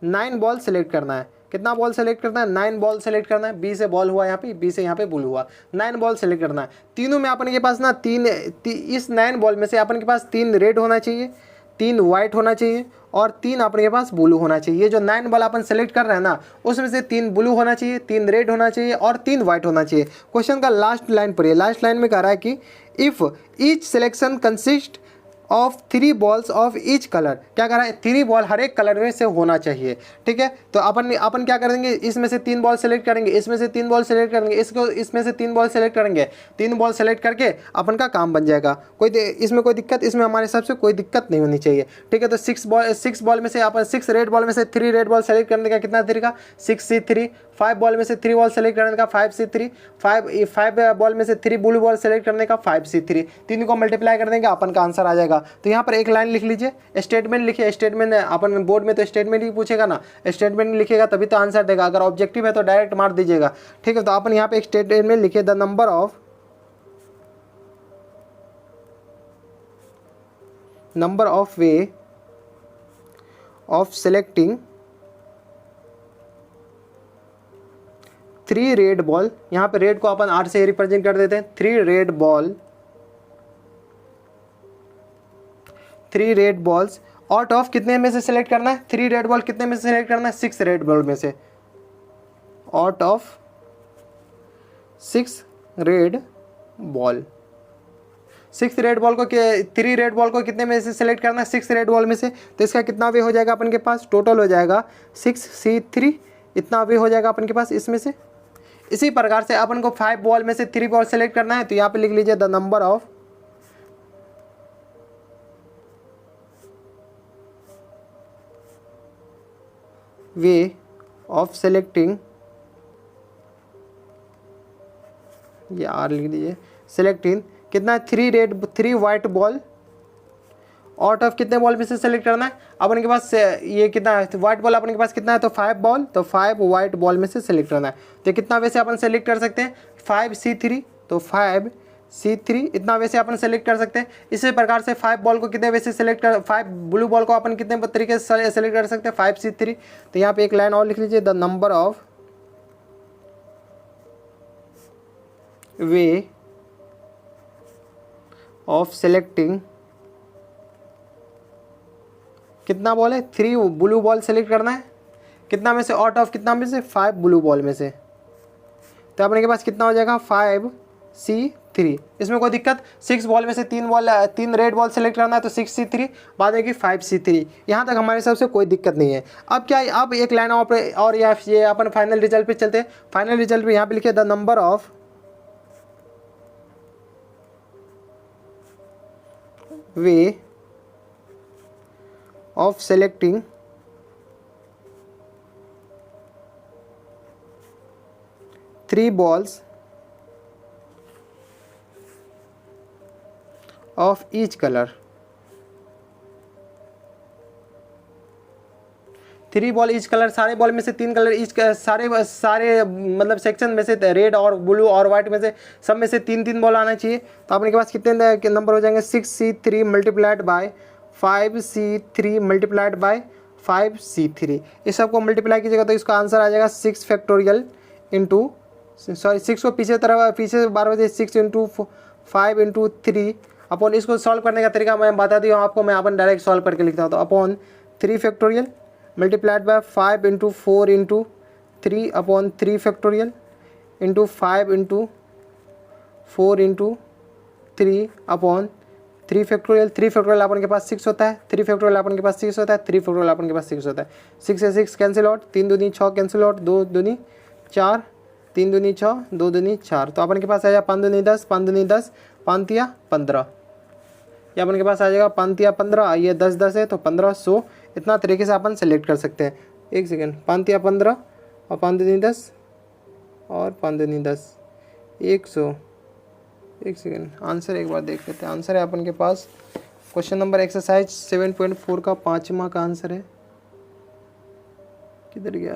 Speaker 1: 9 बॉल सेलेक्ट करना है। कितना बॉल सेलेक्ट करना है 9 बॉल सेलेक्ट करना है। बी से बॉल हुआ यहाँ पे, बी से यहाँ पे बॉल हुआ, 9 बॉल सेलेक्ट करना है। तीनों में अपन के पास ना इस 9 बॉल में से अपन के पास 3 रेड होना चाहिए, 3 वाइट होना चाहिए और 3 अपने पास ब्लू होना चाहिए। ये जो 9 बॉल अपन सेलेक्ट कर रहे हैं ना उसमें से 3 ब्लू होना चाहिए, 3 रेड होना चाहिए और 3 वाइट होना चाहिए। क्वेश्चन का लास्ट लाइन पढ़िए। लास्ट लाइन में कह रहा है कि if each selection consist of 3 balls of each colour. क्या कह रहा है, 3 बॉल हर एक कलर में से होना चाहिए। ठीक है, तो अपन क्या करेंगे, इसमें से 3 बॉल सेलेक्ट करेंगे, इसमें से 3 बॉल सेलेक्ट करेंगे, इसमें से 3 बॉल सेलेक्ट करेंगे, 3 बॉल सेलेक्ट करके अपन का काम बन जाएगा। इसमें कोई दिक्कत, इसमें हमारे हिसाब से कोई दिक्कत नहीं होनी चाहिए। ठीक है, तो 6 बॉल में से अपन 6 रेड बॉल में से 3 रेड बॉल सेलेक्ट करने का कितना तरीका, 6C3। 5 बॉल में से 3 बॉल सेलेक्ट करने का 5C3। 5 बॉल में से 3 ब्लू बॉल सेलेक्ट करने का 5C3। तीनों को मल्टीप्लाई कर देंगे, अपन का आंसर आ जाएगा। तो यहाँ पर एक लाइन लिख लीजिए, स्टेटमेंट लिखिए। स्टेटमेंट अपन बोर्ड में तो स्टेटमेंट ही पूछेगा ना, स्टेटमेंट लिखिएगा तभी तो आंसर देगा। अगर ऑब्जेक्टिव है तो डायरेक्ट मार दीजिएगा। ठीक है, तो अपन यहाँ पे एक स्टेटमेंट लिखिए, the number of way of selecting 3 red ball. यहाँ पे रेड को अपन R से रिप्रेजेंट कर देते हैं। 3 रेड बॉल्स आउट ऑफ कितने में से सिलेक्ट करना है, 3 रेड बॉल कितने में से सिलेक्ट करना है, 6 रेड बॉल में से। Out of 6 red ball, 6 red ball को 3 रेड बॉल को कितने में से सिलेक्ट करना है, 6 रेड बॉल में से। तो इसका कितना वे हो जाएगा अपन के पास, टोटल हो जाएगा 6C3, इतना वे हो जाएगा अपन के पास इसमें से। इसी प्रकार से अपन को 5 बॉल में से 3 बॉल सेलेक्ट करना है, तो यहाँ पे लिख लीजिए the number of way of selecting, ये R लिख दीजिए, सेलेक्टिंग कितना है, 3 वाइट बॉल आउट ऑफ कितने बॉल में से सेलेक्ट करना है अपन के पास, ये कितना है वाइट बॉल अपन के पास कितना है, तो 5 बॉल, तो 5 वाइट बॉल में से सेलेक्ट करना है। तो कितना वैसे अपन सेलेक्ट कर सकते हैं, 5C3, तो 5C3 इतना वैसे अपन सेलेक्ट कर सकते हैं। इसी प्रकार से 5 बॉल को कितने वैसे सेलेक्ट कर, 5 ब्लू बॉल को अपन कितने तरीके से सेलेक्ट कर सकते हैं, 5C3। तो यहाँ पे एक लाइन और लिख लीजिए, the number of way of selecting, कितना बॉल है, 3 ब्लू बॉल सेलेक्ट करना है, कितना में से, आउट ऑफ कितना में से, 5 ब्लू बॉल में से। तो अपने के पास कितना हो जाएगा, 5C3। इसमें कोई दिक्कत, 6 बॉल में से 3 रेड बॉल सेलेक्ट करना है, तो 6C3, बाद में 5C3। यहाँ तक हमारे हिसाब से कोई दिक्कत नहीं है। अब क्या, अब एक लाइन और ये अपन फाइनल रिजल्ट पे चलते हैं। फाइनल रिजल्ट पे यहाँ पे लिखिए, the number of way of selecting 3 balls of each colour. 3 ball each colour, सारे बॉल में से 3 कलर ईच, सारे मतलब सेक्शन में से रेड और ब्लू और वाइट में से सब में से 3 बॉल आना चाहिए। तो आपके पास कितने नंबर हो जाएंगे, 6C3 multiplied by 5C3 multiplied by 5C3। इस सबको मल्टीप्लाई कीजिएगा तो इसका आंसर आ जाएगा 6 फैक्टोरियल इंटू, सॉरी 6 को पीछे 12 बजे 6 इंटू 5 इंटू 3 अपॉन, इसको सॉल्व करने का तरीका मैं बता दी हूँ आपको, मैं अपन डायरेक्ट सॉल्व करके लिखता हूँ। तो upon 3 factorial multiplied by 5 into 4 into 3 upon 3 factorial into 5 into 4 into 3 upon 3 factorial. 3 factorial अपन के पास 6 होता है, 3 फैक्टोरियल अपन के पास 6 होता है, 3 फैक्टोरियल अपन के पास 6 होता है। 6 से 6 कैंसिल आउट, 3 दूनी 6 कैंसिल आउट, 2 दूनी 4, 3 दूनी 6, 2 दूनी 4। तो अपन के पास आ जाएगा 5 दूनी 10, 5 दूनी 10, 5 तिया 15। ये अपन के पास आ जाएगा 5 तिया 15, ये 10 10 है तो 1500। इतना तरीके से अपन सेलेक्ट कर सकते हैं। एक सेकेंड, 5 तिया 15 और 5 दूनी 10 और 5 दूनी 10, 100। एक सेकेंड, आंसर एक बार देख लेते हैं। आंसर है अपन के पास, क्वेश्चन नंबर एक्सरसाइज 7.4 का 5वां का आंसर है। किधर गया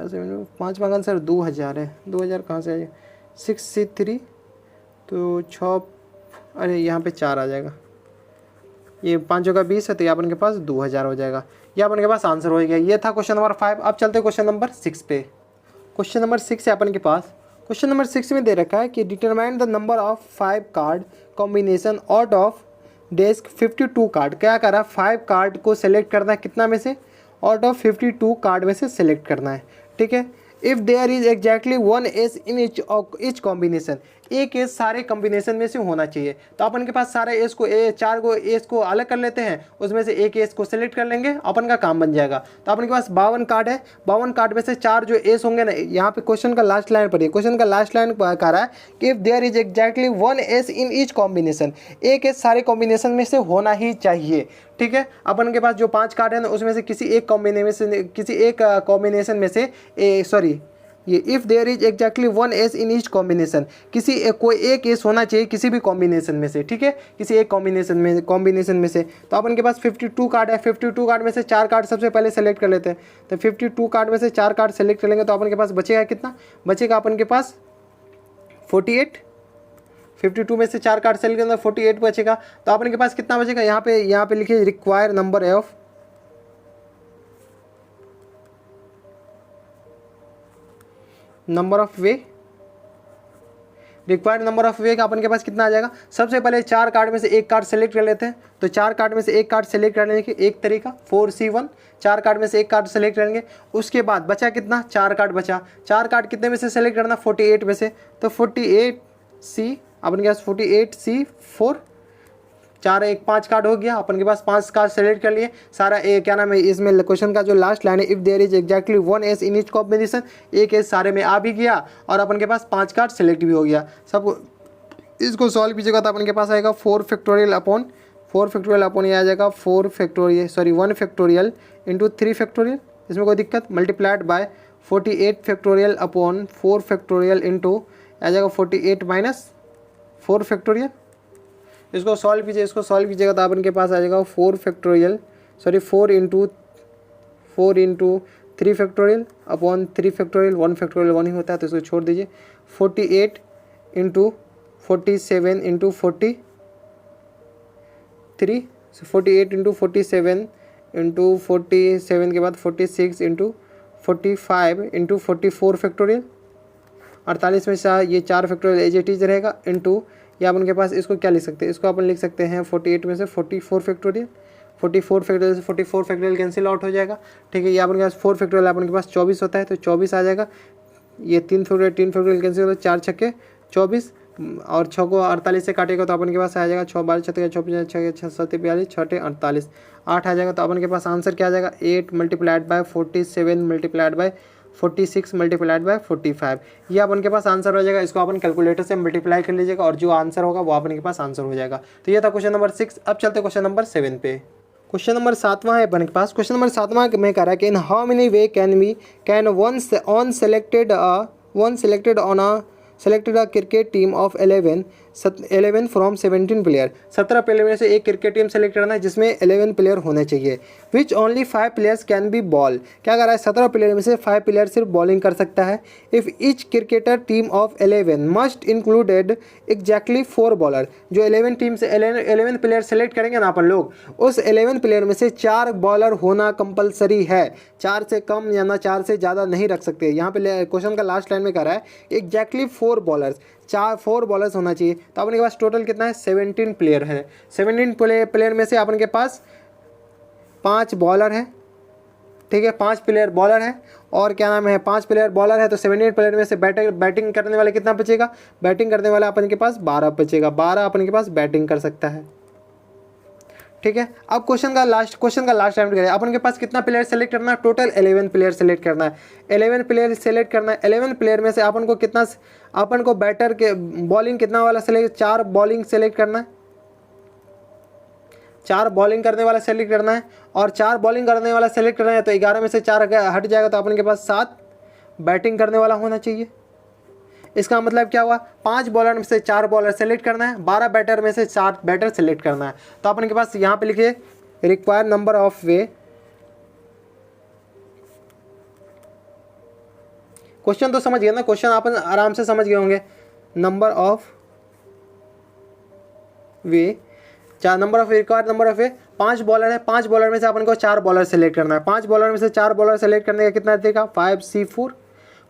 Speaker 1: 5वां का आंसर 2000 है। 2000 कहाँ से आएगा, 6C3 तो 6, अरे यहाँ पे 4 आ जाएगा, ये 5 का 20 है तो ये अपन के पास 2000 हो जाएगा। ये अपन के पास आंसर हो गया। ये था क्वेश्चन नंबर 5। अब चलते हैं क्वेश्चन नंबर 6 पे। क्वेश्चन नंबर 6 है अपन के पास। क्वेश्चन नंबर 6 में दे रखा है कि determine the number of 5 card combination out of desk 52 card. क्या करा, 5 कार्ड को सेलेक्ट करना है, कितना में से, आउट ऑफ 52 कार्ड में से सेलेक्ट करना है। ठीक है, if there is exactly 1 ace in each combination, एक एज सारे कॉम्बिनेशन में से होना चाहिए। तो अपन के पास सारे एज को चार को एज को अलग कर लेते हैं, उसमें से एक एज को सेलेक्ट कर लेंगे, अपन का काम बन जाएगा। तो अपन के पास 52 कार्ड है, 52 कार्ड में से 4 जो एज होंगे ना, यहाँ पे क्वेश्चन का लास्ट लाइन पढ़िए, क्वेश्चन का लास्ट लाइन कह रहा है कि if there is exactly 1 ace in each combination, एक एज सारे कॉम्बिनेशन में से होना ही चाहिए। ठीक है, अपन के पास जो 5 कार्ड है ना, उसमें से किसी एक कॉम्बिनेशन में से ये if there is exactly 1 ace in each combination, कोई एक एस होना चाहिए किसी भी कॉम्बिनेशन में से। ठीक है, किसी एक कॉम्बिनेशन में से। तो अपन के पास 52 कार्ड है, 52 कार्ड में से 4 कार्ड सबसे पहले सेलेक्ट कर लेते हैं। तो 52 कार्ड में से 4 कार्ड सेलेक्ट कर लेंगे तो अपन के पास बचेगा कितना, बचेगा अपन के पास 48। 52 में से 4 कार्ड सेलेक्ट करना 48 बचेगा। तो अपन के पास कितना बचेगा, यहाँ पे लिखिए require number of way, required number of वे का अपन के पास कितना आ जाएगा। सबसे पहले 4 कार्ड में से एक कार्ड सेलेक्ट कर लेते हैं। तो 4 कार्ड में से एक कार्ड सेलेक्ट करने के एक तरीका 4C1, 4 कार्ड में से एक कार्ड सेलेक्ट करेंगे। उसके बाद बचा कितना, 4 कार्ड बचा। 4 कार्ड कितने में से सेलेक्ट करना, 48 में से। तो 48C अपन के पास 48C4, 4 1 5 कार्ड हो गया। अपन के पास 5 कार्ड सेलेक्ट कर लिए सारा। क्या नाम है, इसमें क्वेश्चन का जो लास्ट लाइन है, if there is exactly 1 ace in each combination, एक एस सारे में आ भी गया और अपन के पास 5 कार्ड सेलेक्ट भी हो गया। सब इसको सॉल्व कीजिएगा तो अपन के पास आएगा 4 फैक्टोरियल अपॉन ये आ जाएगा 1 फैक्टोरियल इंटू 3 फैक्टोरियल। इसमें कोई दिक्कत, multiplied by 48 factorial upon 4 factorial into आ जाएगा 48 माइनस 4 फैक्टोरियल। इसको सॉल्व कीजिएगा तो अपन के पास आ जाएगा 4 into 3 factorial upon 3 factorial. 1 factorial 1 ही होता है तो इसको छोड़ दीजिए। 48 इंटू 47 इंटू 43, 48 इंटू 47 इंटू 47 के बाद 46 इंटू 45 इंटू 44 फैक्टोरियल। 48 में से ये 4 फैक्टोरियल एज इट इज रहेगा इंटू, या अपन के पास इसको क्या लिख सकते हैं, इसको अपन लिख सकते हैं 48 में से 44 फैक्टोरियल। 44 फैक्टोरियल से 44 फैक्टोरियल कैंसिल आउट हो जाएगा। ठीक है, ये अपन के पास 4 फैक्टोरियल अपन के पास 24 होता है तो 24 आ जाएगा। ये 3 फैक्टोरियल कैंसिल होता है, 4 छक्के 24 और 6 को 48 से काटेगा तो अपन के पास आ जाएगा 6 12 छत्तीस 24 6 6 7 42 6 48 8 आ जाएगा। तो अपन के पास आंसर क्या आ जाएगा, 8 multiplied by 47 multiplied by 46 multiplied by 45। ये अपन के पास आंसर हो जाएगा। इसको अपन कैलकुलेटर से मल्टीप्लाई कर लीजिएगा और जो आंसर होगा वो अपन के पास आंसर हो जाएगा। तो ये था क्वेश्चन नंबर 6। अब चलते क्वेश्चन नंबर 7 पे। क्वेश्चन नंबर 7वां है अपन के पास। क्वेश्चन नंबर 7वां में कह रहा है कि in how many way can one selected on a cricket team of 11 from 17 player. 17 player में से एक क्रिकेट टीम सेलेक्ट करना है जिसमें 11 प्लेयर होने चाहिए। Which only 5 players can be ball. क्या कर रहा है, 17 प्लेयर में से 5 प्लेयर सिर्फ बॉलिंग कर सकता है। If each cricketer team of 11 must included exactly 4 bowler. जो 11 टीम से 11 प्लेयर सेलेक्ट करेंगे ना अपन लोग, उस 11 प्लेयर में से 4 बॉलर होना कंपलसरी है। 4 से कम या ना 4 से ज़्यादा नहीं रख सकते। यहाँ पे क्वेश्चन का लास्ट लाइन में कह रहा है एग्जैक्टली 4 बॉलर्स, 4 बॉलर्स होना चाहिए। तो अपन के पास टोटल कितना है, 17 प्लेयर है। 17 प्लेयर में से अपन के पास 5 बॉलर है। ठीक है, 5 प्लेयर बॉलर है और क्या नाम है 5 प्लेयर बॉलर है। तो 17 प्लेयर में से बैटिंग करने वाले कितना बचेगा, बैटिंग करने वाला अपन के पास 12 बचेगा। 12 अपन के पास बैटिंग कर सकता है। ठीक है, अब क्वेश्चन का लास्ट टाइम करें। अपन के पास कितना प्लेयर सेलेक्ट करना है, टोटल 11 प्लेयर सेलेक्ट करना है। 11 प्लेयर सेलेक्ट करना है। 11 प्लेयर में से अपन को बैटर के बॉलिंग कितना वाला सेलेक्ट, 4 बॉलिंग सेलेक्ट करना है। 4 बॉलिंग करने वाला सेलेक्ट करना है और 4 बॉलिंग करने वाला सेलेक्ट करना है तो 11 में से 4 हट जाएगा तो अपन के पास 7 बैटिंग करने वाला होना चाहिए। इसका मतलब क्या हुआ, 5 बॉलर में से 4 बॉलर सेलेक्ट करना है, 12 बैटर में से 4 बैटर सेलेक्ट करना है। तो अपन के पास यहाँ पे लिखिए required number of way. Question तो समझ गए ना, क्वेश्चन अपन आराम से समझ गए होंगे। Number of way, required number of way 5 bowler है। 5 बॉलर में से अपन को 4 बॉलर सेलेक्ट करना है। 5 बॉलर में से 4 बॉलर सेलेक्ट करने का कितना देगा, 5C4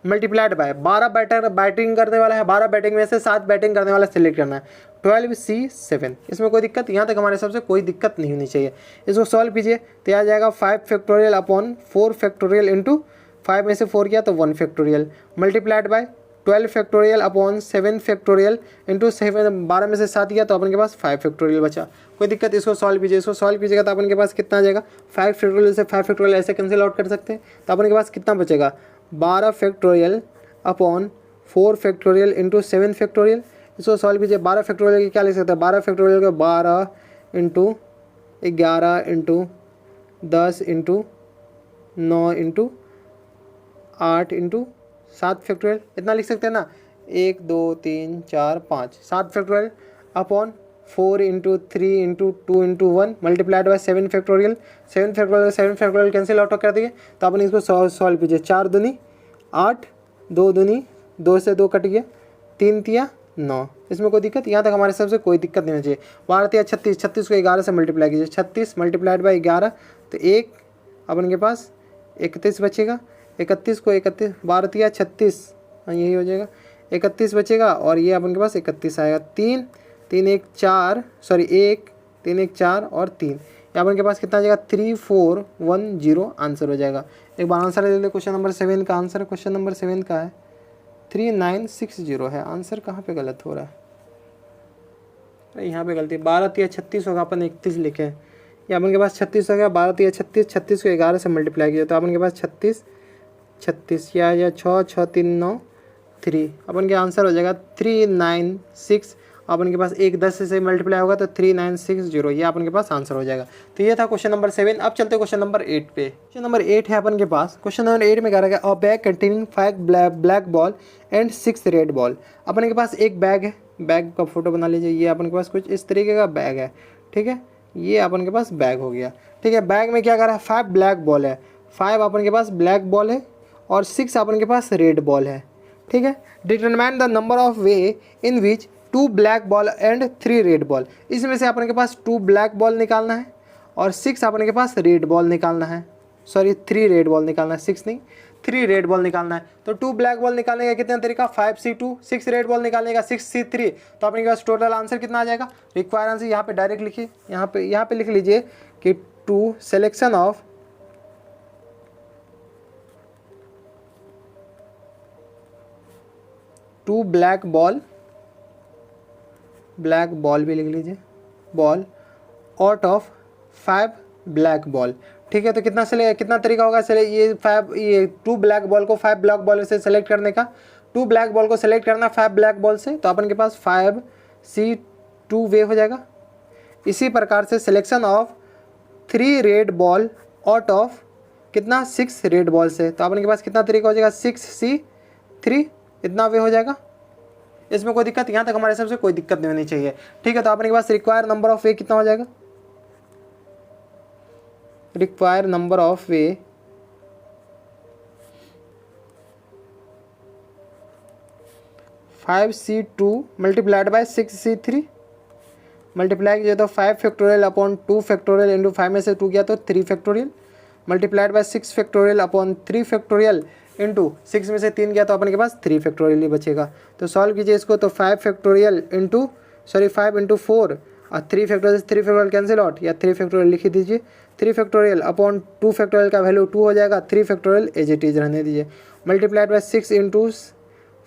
Speaker 1: मल्टीप्लाइड बाय 12 बैटिंग करने वाला है। 12 बैटिंग में से 7 बैटिंग करने वाला सेलेक्ट करना है, 12C7। इसमें कोई दिक्कत, यहाँ तक हमारे हिसाब से कोई दिक्कत नहीं होनी चाहिए। इसको सॉल्व कीजिए तो आ जाएगा 5 फैक्टोरियल अपॉन 4 फैक्टोरियल इंटू 5 में से 4 किया तो 1 factorial multiplied bye 12 factorial upon 7 factorial into 7, 12 में से 7 गया तो अपन के पास 5 फैक्टोरियल बचा। कोई दिक्कत, इसको सॉल्व कीजिए। इसको सॉल्व कीजिएगा तो अपन के पास कितना आ जाएगा, 5 फैक्टोरियल से 5 फैक्टोरियल ऐसे कैंसिल आउट कर सकते हैं। तो अपन के पास कितना बचेगा, 12 factorial upon 4 factorial into 7 factorial. इसको सॉल्व कीजिए। 12 फैक्टोरियल की क्या लिख सकते हैं, 12 फैक्टोरियल को 12 into 11 into 10 into 9 into 8 into 7 factorial, इतना लिख सकते हैं ना। 1 2 3 4 5 7 factorial upon 4 into 3 into 2 into 1 multiplied by 7 factorial. 7 factorial cancel out कर दिए। तो अपन इसको सॉल्व कीजिए। 4 दूनी 8, 2 दूनी 2 से 2 कट गया, 3 तिया 9। इसमें कोई दिक्कत, यहाँ तक हमारे हिसाब से कोई दिक्कत नहीं होनी चाहिए। 12 तिया 36, 36 को 11 से मल्टीप्लाई कीजिए। 36 मल्टीप्लाइड बाई 11 तो 1 अपन के पास 31 बचेगा। 31 को 31, 12 तिया 36, यही हो जाएगा। 31 बचेगा और ये अपन के पास 31 आएगा। 3 3 1 4, सॉरी 1 3 1 4 और 3, यहाँ अपन के पास कितना आ जाएगा, 3 4 1 0 आंसर हो जाएगा। एक बार आंसर ले ले। क्वेश्चन नंबर 7 का आंसर, क्वेश्चन नंबर 7 का है 3960 है। आंसर कहाँ पे गलत हो रहा है, अरे यहाँ पे गलती। 12 तिया 36 होगा, अपन 31 लिखे हैं। ये अपन के पास 36 हो गया। 12 तिया 36, 36 को 11 से मल्टीप्लाई किया तो अपन के पास 36 36, या 6 6 3 9 3, अपन के आंसर हो जाएगा 396। अपन के पास 1 10 से मल्टीप्लाई होगा तो 3960, ये अपन के पास आंसर हो जाएगा। तो ये था क्वेश्चन नंबर 7। अब चलते क्वेश्चन नंबर 8 पे। क्वेश्चन नंबर 8 है अपन के पास। क्वेश्चन नंबर 8 में कह रहा है a bag containing 5 black ball and 6 red ball. अपन के पास एक बैग है, बैग का फोटो बना लीजिए। ये अपन के पास कुछ इस तरीके का बैग है, ठीक है। ये अपन के पास बैग हो गया, ठीक है। बैग में क्या कर रहा है, 5 ब्लैक बॉल है, 5 अपन के पास ब्लैक बॉल है और 6 अपन के पास रेड बॉल है, ठीक है। Determine the number of way in which 2 black ball and 3 red ball. इसमें से अपन के पास 2 ब्लैक बॉल निकालना है और 6 अपन के पास रेड बॉल निकालना है, सॉरी 3 रेड बॉल निकालना है, 6 नहीं 3 रेड बॉल निकालना है। तो 2 ब्लैक बॉल निकालने का कितना तरीका, 5C2, 6 रेड बॉल निकालने का 6C3। तो अपने पास टोटल आंसर कितना आ जाएगा, रिक्वायर आंसर यहाँ पे डायरेक्ट लिखिए। यहाँ पे लिख लीजिए कि 2 सिलेक्शन ऑफ 2 ब्लैक बॉल भी लिख लीजिए, ball out of 5 black ball, ठीक है। तो कितना तरीका होगा, ये 2 ब्लैक बॉल को 5 ब्लैक बॉल से सेलेक्ट करने का। 2 ब्लैक बॉल को सेलेक्ट करना 5 ब्लैक बॉल से, तो अपन के पास 5C2 वे हो जाएगा। इसी प्रकार से selection of 3 red ball out of कितना, 6 रेड बॉल से, तो अपन के पास कितना तरीका हो जाएगा, 6C3, इतना वे हो जाएगा। इसमें कोई दिक्कत, यहाँ तक हमारे हिसाब से कोई दिक्कत नहीं होनी चाहिए, ठीक है। तो अपने के पास रिक्वायर नंबर ऑफ वे कितना हो जाएगा, require number of way 5C2 multiplied by 6C3, multiply किया तो 5 फैक्टोरियल अपॉन 2 फैक्टोरियल इंटू 5 में से 2 गया तो 3 factorial, multiplied bye 6 factorial upon 3 factorial into 6 में से 3 गया तो अपन के पास 3 फैक्टोरियल ही बचेगा। तो सॉल्व कीजिए इसको, तो 5 फैक्टोरियल इंटू 5 इंटू 4 और 3 फैक्टोरियल कैंसिल आउट, या 3 फैक्टोरियल लिख दीजिए। 3 फैक्टोरियल अपॉन 2 फैक्टोरियल का वैल्यू 2 हो जाएगा, 3 फैक्टोरियल एज इट इज रहने दीजिए। Multiplied by 6 into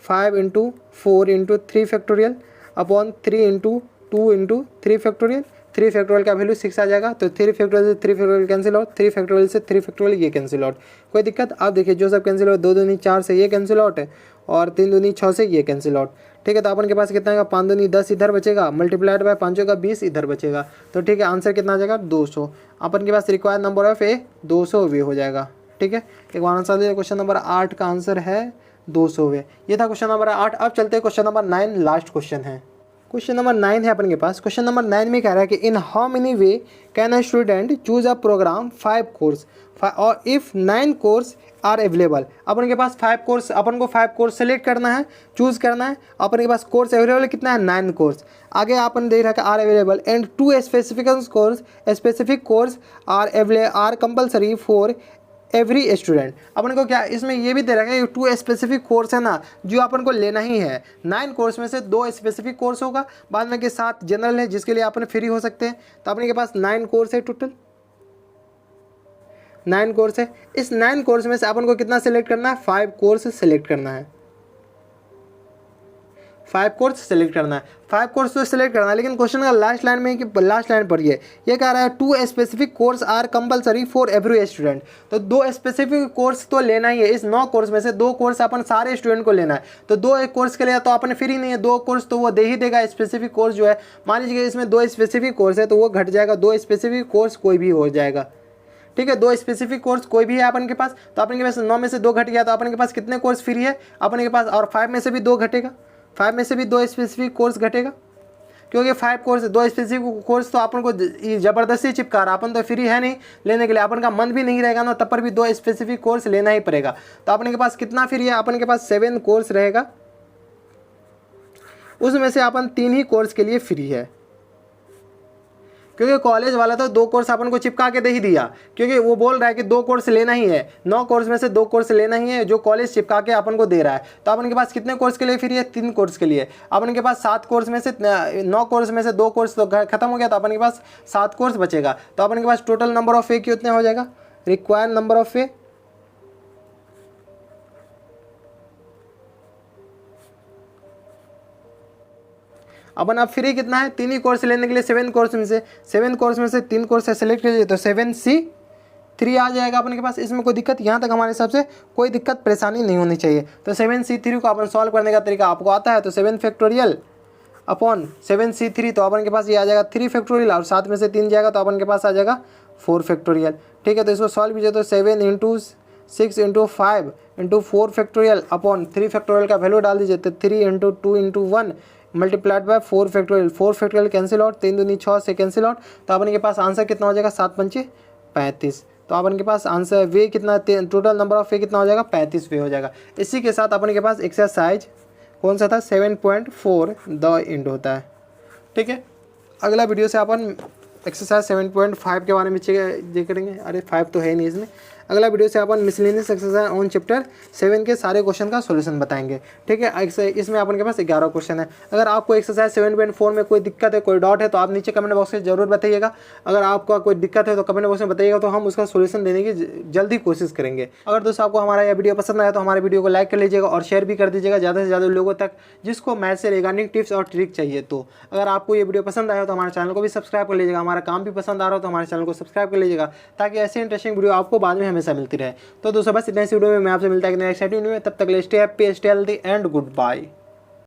Speaker 1: 5 into 4 into 3 factorial upon 3 into 2 into 3 factorial, 3 factorial का वैल्यू 6 आ जाएगा। तो 3 फैक्टोरियल से 3 फैक्टोरियल कैंसिल आउट, 3 फैक्टोरियल से 3 फैक्टोरियल ये कैंसिल आउट, कोई दिक्कत। आप देखिए जो सब कैंसिल आउट, 2 दूनी 4 से ये कैंसिल आउट है और 3 दूनी 6 से ये कैंसिल आउट, ठीक है। तो अपन के पास कितना आएगा, 5 दूनी 10 इधर बचेगा, मल्टीप्लाइड बाय 5 का 20 इधर बचेगा, तो ठीक है। आंसर कितना आ जाएगा, 200। अपन के पास रिक्वायर्ड नंबर ऑफ ए 200 वे हो जाएगा, ठीक है। एक बार आंसर दे, क्वेश्चन नंबर 8 का आंसर है 200 वे। ये था क्वेश्चन नंबर 8। अब चलते हैं क्वेश्चन नंबर 9, लास्ट क्वेश्चन है। क्वेश्चन नंबर 9 है अपन के पास। क्वेश्चन नंबर 9 में कह रहा है कि in how many way can a student choose a programme 5 course और इफ 9 कोर्स आर अवेलेबल। अपन के पास 5 कोर्स, अपन को 5 कोर्स सेलेक्ट करना है, चूज करना है। अपन के पास कोर्स अवेलेबल कितना है, 9 कोर्स। आगे अपन देख रहा है are available and 2 specific course are compulsory for every student. अपन को क्या इसमें ये भी दे रखा है, 2 स्पेसिफिक कोर्स है ना जो अपन को लेना ही है। 9 कोर्स में से 2 स्पेसिफिक कोर्स होगा, बाद में के 7 जनरल है जिसके लिए अपन फ्री हो सकते हैं। तो अपने के पास 9 कोर्स है, टोटल 9 कोर्स है। इस 9 कोर्स में से अपन को कितना सेलेक्ट करना है, 5 कोर्स सेलेक्ट करना है। 5 कोर्स सेलेक्ट करना है, 5 कोर्स तो सेलेक्ट करना है, लेकिन क्वेश्चन का लास्ट लाइन में कि लास्ट लाइन पढ़िए, ये कह रहा है 2 specific course are compulsory for every student. तो 2 स्पेसिफिक कोर्स तो लेना ही है, इस 9 कोर्स में से 2 कोर्स अपन सारे स्टूडेंट को लेना है। तो 2 कोर्स के लिए तो अपन फ्री नहीं है, 2 कोर्स तो वो दे ही देगा। स्पेसिफिक कोर्स जो है, मान लीजिए इसमें 2 स्पेसिफिक कोर्स है तो वो घट जाएगा, 2 स्पेसिफिक कोर्स कोई भी हो जाएगा, ठीक है। 2 स्पेसिफिक कोर्स कोई भी है अपन के पास, तो अपन के पास 9 में से 2 घट गया, तो अपन के पास कितने कोर्स फ्री है अपन के पास, और 5 में से भी 2 घटेगा, 5 में से भी 2 स्पेसिफिक कोर्स घटेगा, क्योंकि 5 कोर्स 2 स्पेसिफिक कोर्स तो अपन को ज़बरदस्ती चिपका रहा, अपन तो फ्री है नहीं लेने के लिए, अपन का मन भी नहीं रहेगा ना, तब पर भी 2 स्पेसिफिक कोर्स लेना ही पड़ेगा। तो अपन के पास कितना फ्री है, अपन के पास 7 कोर्स रहेगा, उसमें से अपन 3 ही कोर्स के लिए फ्री है, क्योंकि कॉलेज वाला तो 2 कोर्स अपन को चिपका के दे ही दिया, क्योंकि वो बोल रहा है कि 2 कोर्स लेना ही है, 9 कोर्स में से 2 कोर्स लेना ही है जो कॉलेज चिपका के अपन को दे रहा है। तो अपन के पास कितने कोर्स के लिए फ्री है, 3 कोर्स के लिए। अपन के पास 7 कोर्स में से 9 कोर्स में से 2 कोर्स तो खत्म हो गया, तो अपन के पास 7 कोर्स बचेगा। तो अपन के पास टोटल नंबर ऑफ ए कितना हो जाएगा, रिक्वायर्ड नंबर ऑफ ए, अपन अब फ्री कितना है, 3 ही कोर्स लेने के लिए 7 कोर्स में से 3 कोर्स सेलेक्ट कीजिए, तो 7C3 आ जाएगा अपन के पास। इसमें कोई दिक्कत, यहाँ तक हमारे हिसाब से कोई दिक्कत परेशानी नहीं होनी चाहिए। तो 7C3 को अपन सॉल्व करने का तरीका आपको आता है, तो 7 फैक्टोरियल अपॉन 7C3, तो अपन के पास ये आ जाएगा 3 फैक्टोरियल, और 7 में से 3 जाएगा तो अपन के पास आ जाएगा 4 फैक्टोरियल, ठीक है। तो इसको सॉल्व कीजिए, तो 7 × 6 × 5 × 4 फैक्टोरियल अपॉन 3 फैक्टोरियल का वैल्यू डाल दीजिए, तो 3 × 2 × 1 multiplied by 4 factorial, 4 factorial cancel out, 3 दूनी 6 से कैंसिल आउट, तो अपन के पास आंसर कितना हो जाएगा, 7 × 5 = 35। तो अपन के पास आंसर वे कितना, टोटल नंबर ऑफ वे कितना हो जाएगा, 35 वे हो जाएगा। इसी के साथ अपन के पास एक्सरसाइज कौन सा था, 7.4 द एंड होता है, ठीक है। अगला वीडियो से अपन एक्सरसाइज 7.5 के बारे में चेक करेंगे। अरे 5 तो है नहीं इसमें। अगला वीडियो से अपन मिसलेनियस एक्सरसाइज ऑन चैप्टर 7 के सारे क्वेश्चन का सॉल्यूशन बताएंगे, ठीक है। इसमें अपन के पास 11 क्वेश्चन है। अगर आपको एक्सरसाइज 7.4 में कोई दिक्कत है, कोई डाउट है, तो आप नीचे कमेंट बॉक्स में जरूर बताइएगा। अगर आपका कोई दिक्कत है तो कमेंट बॉक्स में बताइएगा, तो हम उसका सोल्यूशन देने की जल्दी कोशिश करेंगे। अगर दोस्तों आपको हमारा यह वीडियो पसंद आया तो हमारे वीडियो को लाइक कर लीजिएगा और शेयर भी कर दीजिएगा ज़्यादा से ज़्यादा लोगों तक जिसको मैथ से रिगार्डिंग टिप्स और ट्रिक चाहिए। तो अगर आपको ये वीडियो पसंद आया तो हमारे चैनल को भी सब्सक्राइब कर लीजिएगा, हमारा काम भी पसंद आ रहा हो तो हमारे चैनल को सब्सक्राइब कर लीजिएगा, ताकि ऐसे इंटरेस्टिंग वीडियो आपको बाद में हमेशा मिलती रहे। तो दोस्तों बस इतने इस वीडियो में मैं आपसे मिलता है कि नेक्स्ट वीडियो में, तब तक stay happy, stay healthy and good bye.